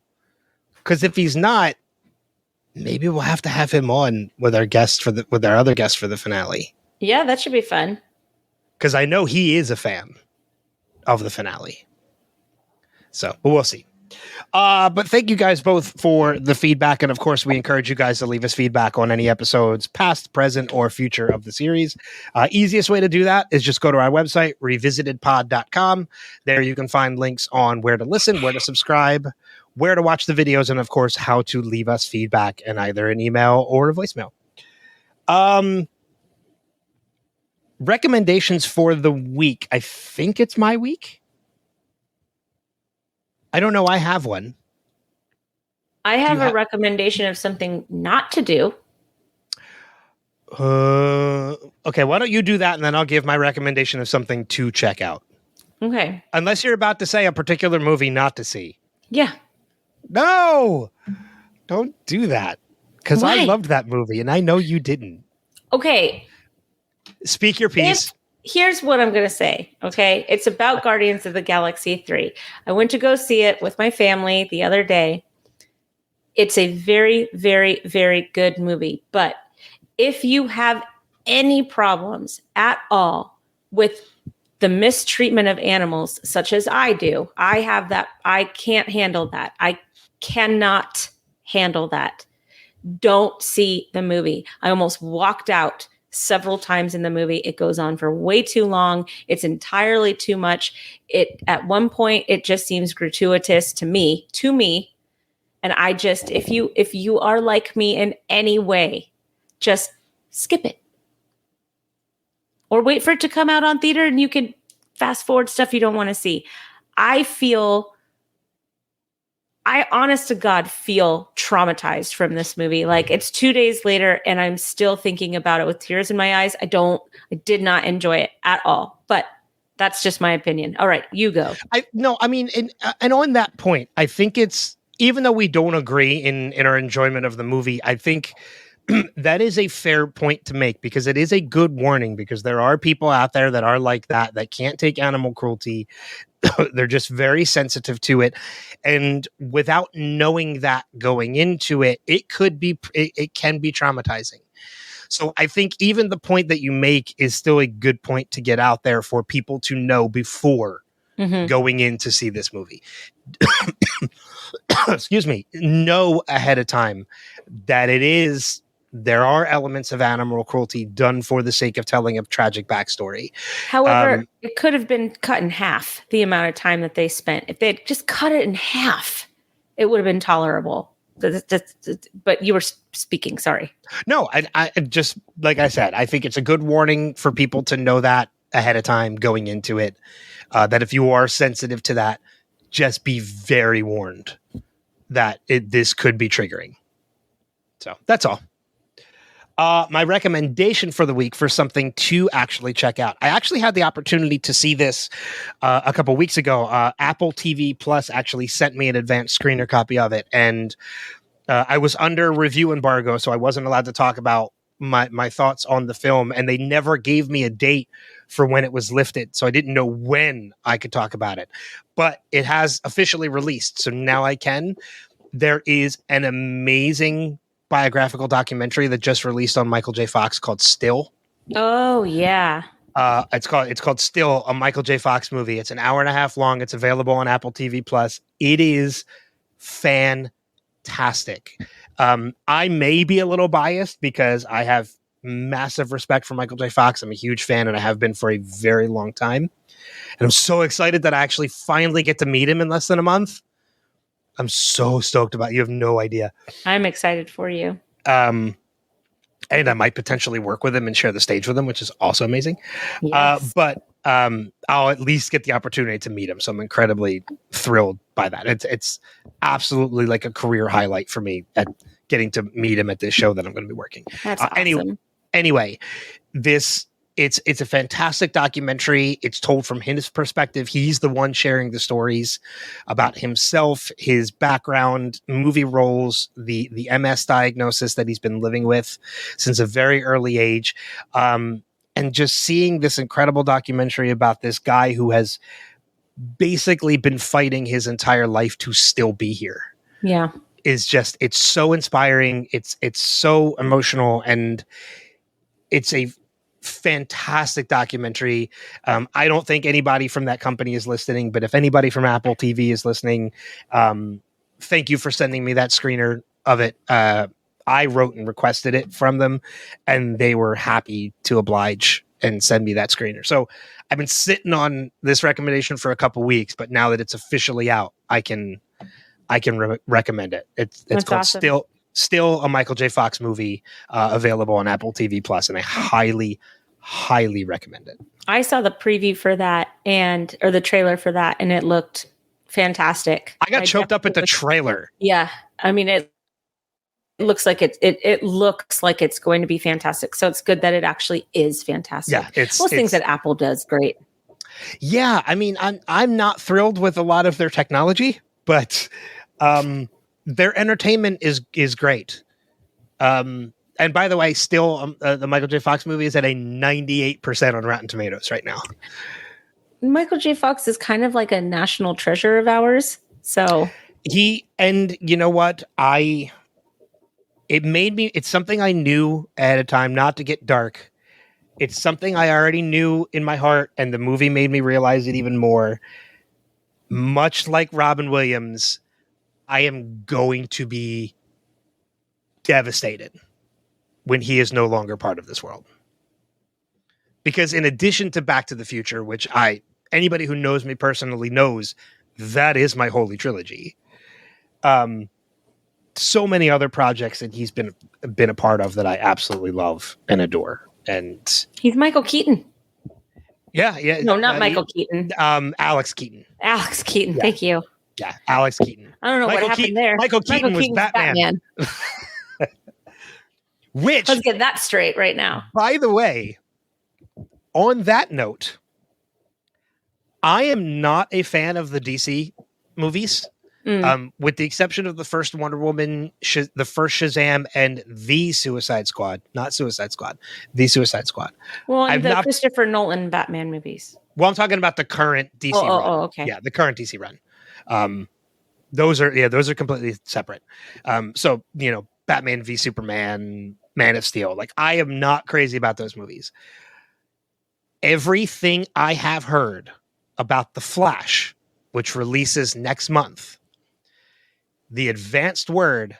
Because if he's not, maybe we'll have to have him on with our other guest for the finale. Yeah, that should be fun. Because I know he is a fan of the finale. So, but we'll see. But thank you guys both for the feedback. And of course, we encourage you guys to leave us feedback on any episodes, past, present, or future of the series. Easiest way to do that is just go to our website, revisitedpod.com. There you can find links on where to listen, where to subscribe, where to watch the videos, and of course, how to leave us feedback in either an email or a voicemail. Recommendations for the week. I think it's my week. I don't know. I have one. I have a recommendation of something not to do. Okay, why don't you do that, and then I'll give my recommendation of something to check out. Okay. Unless you're about to say a particular movie not to see. Yeah. No! Don't do that. Because I loved that movie, and I know you didn't. Okay. Speak your piece. Here's what I'm going to say, okay? It's about Guardians of the Galaxy 3. I went to go see it with my family the other day. It's a very, very, very good movie. But if you have any problems at all with the mistreatment of animals, such as I do, I have that. I can't handle that. I cannot handle that. Don't see the movie. I almost walked out several times in the movie. It goes on for way too long. It's entirely too much. At one point, it just seems gratuitous to me. And I just, if you are like me in any way, just skip it. Or wait for it to come out on theater and you can fast forward stuff you don't want to see. I honest to God feel traumatized from this movie. Like, it's 2 days later and I'm still thinking about it with tears in my eyes. I did not enjoy it at all, but that's just my opinion. All right, you go. And on that point, I think it's even though we don't agree in our enjoyment of the movie, I think that is a fair point to make, because it is a good warning, because there are people out there that are like that can't take animal cruelty. They're just very sensitive to it. And without knowing that going into it, it can be traumatizing. So I think even the point that you make is still a good point to get out there for people to know before going in to see this movie. Excuse me. Know ahead of time that there are elements of animal cruelty done for the sake of telling a tragic backstory. However, it could have been cut in half, the amount of time that they spent. If they had just cut it in half, it would have been tolerable. But you were speaking, sorry. No, I just, like I said, I think it's a good warning for people to know that ahead of time going into it, that if you are sensitive to that, just be very warned that this could be triggering. So that's all. My recommendation for the week for something to actually check out. I actually had the opportunity to see this a couple weeks ago. Apple TV Plus actually sent me an advanced screener copy of it, and I was under review embargo, so I wasn't allowed to talk about my thoughts on the film, and they never gave me a date for when it was lifted, so I didn't know when I could talk about it. But it has officially released, so now I can. There is an amazing biographical documentary that just released on Michael J. Fox called Still. Oh yeah. It's called Still, a Michael J. Fox movie. It's an hour and a half long. It's available on Apple TV Plus. It is fantastic. I may be a little biased because I have massive respect for Michael J. Fox. I'm a huge fan, and I have been for a very long time. And I'm so excited that I actually finally get to meet him in less than a month. I'm so stoked about it. You have no idea. I'm excited for you. And I might potentially work with him and share the stage with him, which is also amazing. Yes. But I'll at least get the opportunity to meet him. So I'm incredibly thrilled by that. It's absolutely like a career highlight for me at getting to meet him at this show that I'm going to be working. That's awesome. Anyway, it's a fantastic documentary. It's told from his perspective. He's the one sharing the stories about himself, his background, movie roles, the MS diagnosis that he's been living with since a very early age. And just seeing this incredible documentary about this guy who has basically been fighting his entire life to still be here. Yeah. It's so inspiring. It's so emotional, and it's a fantastic documentary. I don't think anybody from that company is listening, but if anybody from Apple TV is listening, thank you for sending me that screener of it. I wrote and requested it from them, and they were happy to oblige and send me that screener. So I've been sitting on this recommendation for a couple weeks, but now that it's officially out, I can recommend it. It's called awesome. Still, a Michael J. Fox movie, available on Apple TV Plus, and I highly recommend it. I saw the preview for that or the trailer for that, and it looked fantastic. I got choked up at the trailer. Yeah. I mean, it looks like it looks like it's going to be fantastic. So it's good that it actually is fantastic. Yeah. Most things that Apple does great. Yeah. I mean, I'm not thrilled with a lot of their technology, but, their entertainment is great. And by the way, still, the Michael J. Fox movie is at a 98% on Rotten Tomatoes right now. Michael J. Fox is kind of like a national treasure of ours. So and you know what? It's something I knew ahead of time, not to get dark. It's something I already knew in my heart, and the movie made me realize it even more. Much like Robin Williams, I am going to be devastated when he is no longer part of this world. Because in addition to Back to the Future, which anybody who knows me personally knows, that is my holy trilogy. So many other projects that he's been a part of that I absolutely love and adore. And he's Michael Keaton. Yeah. No, not Michael Keaton. Alex Keaton. Alex Keaton. Yeah. Thank you. Yeah, Alex Keaton. I don't know what happened there. Michael Keaton was Batman. Which, let's get that straight right now. By the way, on that note, I am not a fan of the DC movies. With the exception of the first Wonder Woman, the first Shazam, and the Suicide Squad, not Suicide Squad, the Suicide Squad. Well, and the Christopher Nolan Batman movies. Well, I'm talking about the current DC run. Oh, okay. Yeah, the current DC run. Those are completely separate. So, Batman v Superman, Man of Steel. Like, I am not crazy about those movies. Everything I have heard about The Flash, which releases next month, the advanced word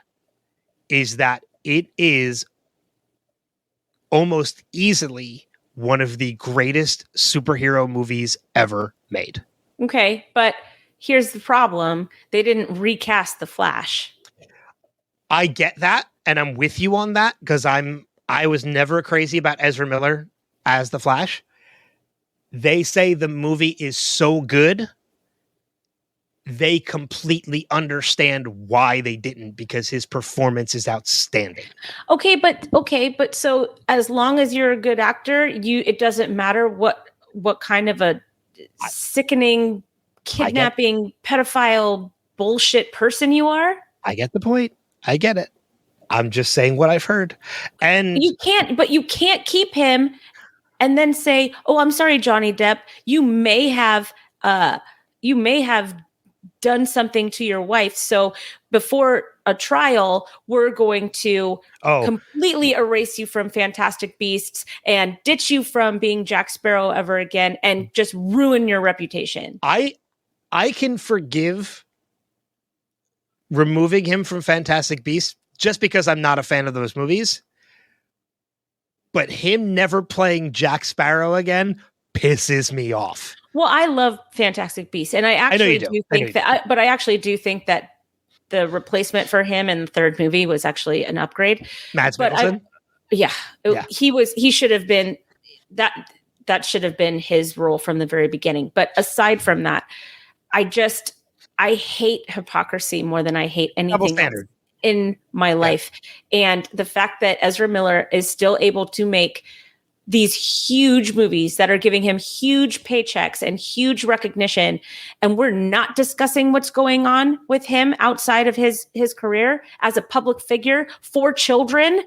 is that it is almost easily one of the greatest superhero movies ever made. Okay, but here's the problem. They didn't recast The Flash. I get that, and I'm with you on that, because I was never crazy about Ezra Miller as the Flash. They say the movie is so good, they completely understand why they didn't, because his performance is outstanding. Okay, but so as long as you're a good actor, it doesn't matter what kind of a sickening, kidnapping, pedophile bullshit person you are. I get the point. I get it. I'm just saying what I've heard. And you can't keep him and then say, "Oh, I'm sorry, Johnny Depp. You may have done something to your wife. So before a trial, we're going to completely erase you from Fantastic Beasts and ditch you from being Jack Sparrow ever again and just ruin your reputation." I can forgive removing him from Fantastic Beasts just because I'm not a fan of those movies. But him never playing Jack Sparrow again pisses me off. Well, I love Fantastic Beasts, and I actually do think that. But I actually do think that the replacement for him in the third movie was actually an upgrade. Mads Mikkelsen. He should have been that. That should have been his role from the very beginning. But aside from that, I hate hypocrisy more than I hate anything else in my life. And the fact that Ezra Miller is still able to make these huge movies that are giving him huge paychecks and huge recognition, and we're not discussing what's going on with him outside of his career as a public figure for children.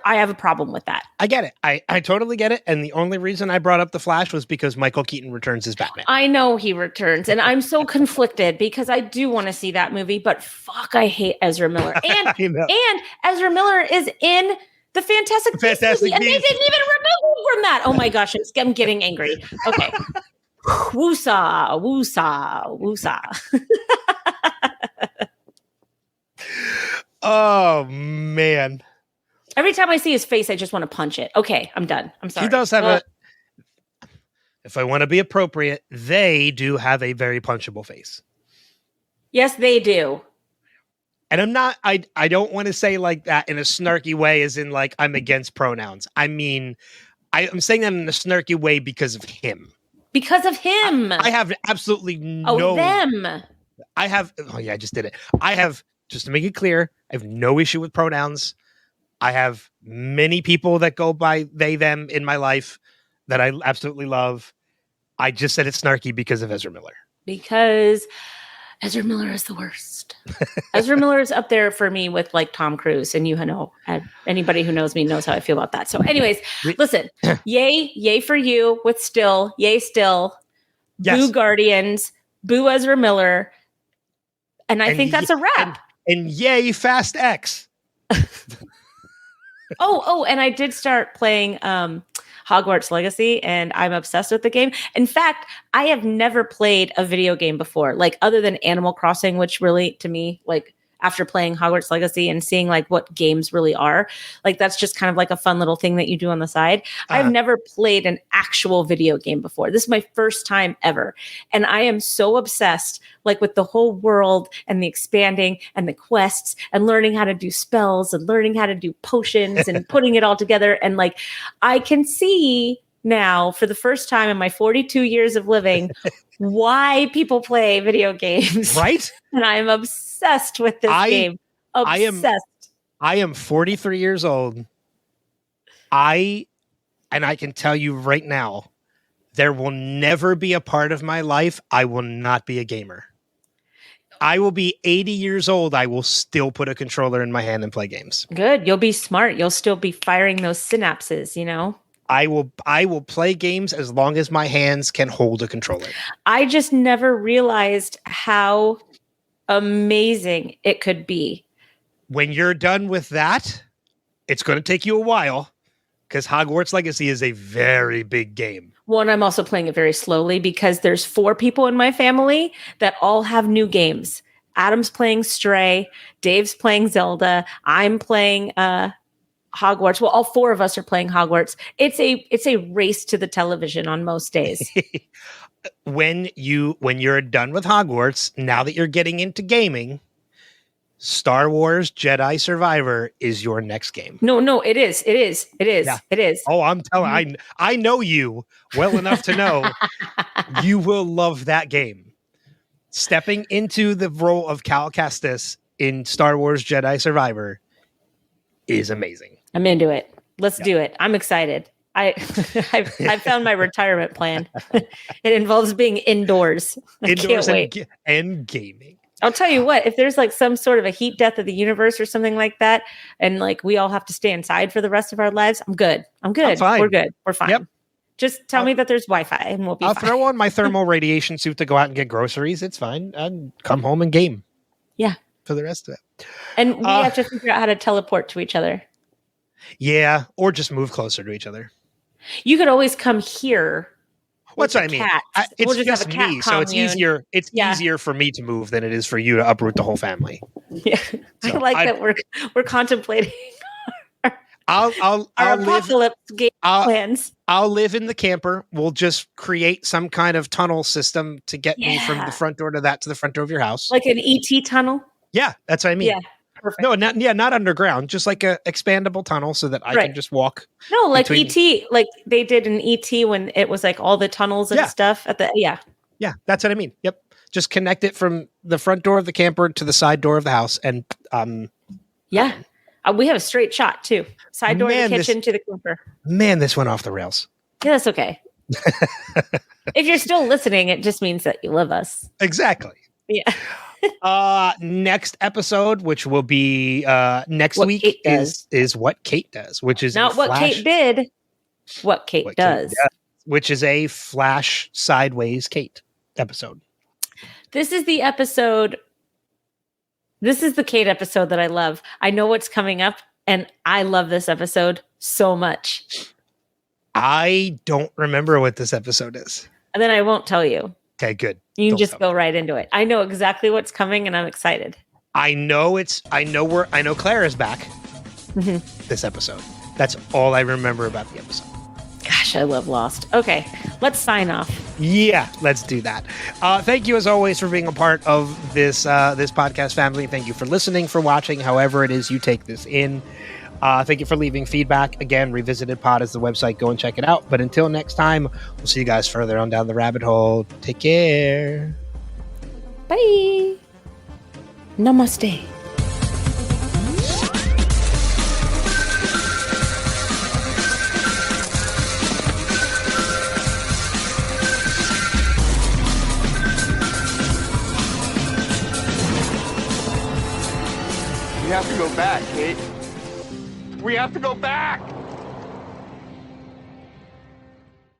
I have a problem with that. I get it. I totally get it. And the only reason I brought up The Flash was because Michael Keaton returns as Batman. I know he returns, and I'm so conflicted because I do want to see that movie, but fuck, I hate Ezra Miller. And Ezra Miller is in the Fantastic Beasts movie, and they didn't even remove him from that. Oh my gosh, I'm getting angry. Okay. Woosah. Oh man. Every time I see his face, I just want to punch it. Okay, I'm done. I'm sorry. He does have if I want to be appropriate, they do have a very punchable face. Yes, they do. And I don't want to say like that in a snarky way, as in like I'm against pronouns. I mean, I'm saying that in a snarky way because of him. Because of him. I have absolutely them. I just did it. Just to make it clear, I have no issue with pronouns. I have many people that go by they, them in my life that I absolutely love. I just said it's snarky because of Ezra Miller. Because Ezra Miller is the worst. Ezra Miller is up there for me with like Tom Cruise, and anybody who knows me knows how I feel about that. So anyways, listen, yay for you with Still, yay Still, yes. Boo Guardians, boo Ezra Miller. And I think that's a wrap. And yay, Fast X. And I did start playing Hogwarts Legacy, and I'm obsessed with the game. In fact, I have never played a video game before, like other than Animal Crossing, which really, to me, like after playing Hogwarts Legacy and seeing like what games really are, like that's just kind of like a fun little thing that you do on the side. I've never played an actual video game before. This is my first time ever. And I am so obsessed like with the whole world and the expanding and the quests and learning how to do spells and learning how to do potions and putting it all together. And like, I can see now for the first time in my 42 years of living, why people play video games. Right? And I'm obsessed with this game. Obsessed. I am 43 years old. And I can tell you right now, there will never be a part of my life I will not be a gamer. I will be 80 years old. I will still put a controller in my hand and play games. Good. You'll be smart. You'll still be firing those synapses, you know? I will play games as long as my hands can hold a controller. I just never realized how amazing it could be. When you're done with that, it's going to take you a while because Hogwarts Legacy is a very big game. Well, and I'm also playing it very slowly because there's 4 people in my family that all have new games. Adam's playing Stray, Dave's playing Zelda, I'm playing Hogwarts. Well, all 4 of us are playing Hogwarts. It's a race to the television on most days. When you're done with Hogwarts, now that you're getting into gaming, Star Wars Jedi Survivor is your next game. No, it is. Yeah. It is. Oh, I'm telling I know you well enough to know you will love that game. Stepping into the role of Cal Kestis in Star Wars Jedi Survivor is amazing. I'm into it. Let's do it. I'm excited. I found my retirement plan. It involves being indoors. I can't wait. And gaming. I'll tell you what, if there's like some sort of a heat death of the universe or something like that, and like we all have to stay inside for the rest of our lives, I'm good. I'm fine. We're good. We're fine. Yep. Just tell me that there's Wi-Fi and we'll be fine. I'll throw on my thermal radiation suit to go out and get groceries. It's fine. And come home and game. Yeah. For the rest of it. And we have to figure out how to teleport to each other. Yeah. Or just move closer to each other. You could always come here. What's what I mean? It's we'll just me, so it's easier. It's easier for me to move than it is for you to uproot the whole family. Yeah, so I like that we're contemplating. I'll apocalypse game plans. I'll live in the camper. We'll just create some kind of tunnel system to get me from the front door to the front door of your house, like an ET tunnel. Yeah, that's what I mean. Yeah. Perfect. No, not underground, just like a expandable tunnel so that I can just walk. No, like ET, like they did in ET when it was like all the tunnels and stuff at the Yeah, that's what I mean. Yep. Just connect it from the front door of the camper to the side door of the house and we have a straight shot too. Side door of the kitchen to the camper. Man, this went off the rails. Yeah, that's okay. If you're still listening, it just means that you love us. Exactly. Yeah. Next episode, which will be next week, is what Kate does, which is not what Kate did. What Kate does, which is a Flash Sideways Kate episode. This is the episode. This is the Kate episode that I love. I know what's coming up, and I love this episode so much. I don't remember what this episode is, and then I won't tell you. Okay, good. You can just go right into it. I know exactly what's coming, and I'm excited. I know Claire is back. This episode. That's all I remember about the episode. Gosh, I love Lost. Okay, let's sign off. Yeah, let's do that. Thank you as always for being a part of this podcast family. Thank you for listening, for watching, however it is you take this in. Thank you for leaving feedback. Again, Revisited Pod is the website. Go and check it out. But until next time, we'll see you guys further on down the rabbit hole. Take care. Bye. Namaste. We have to go back, Kate. We have to go back!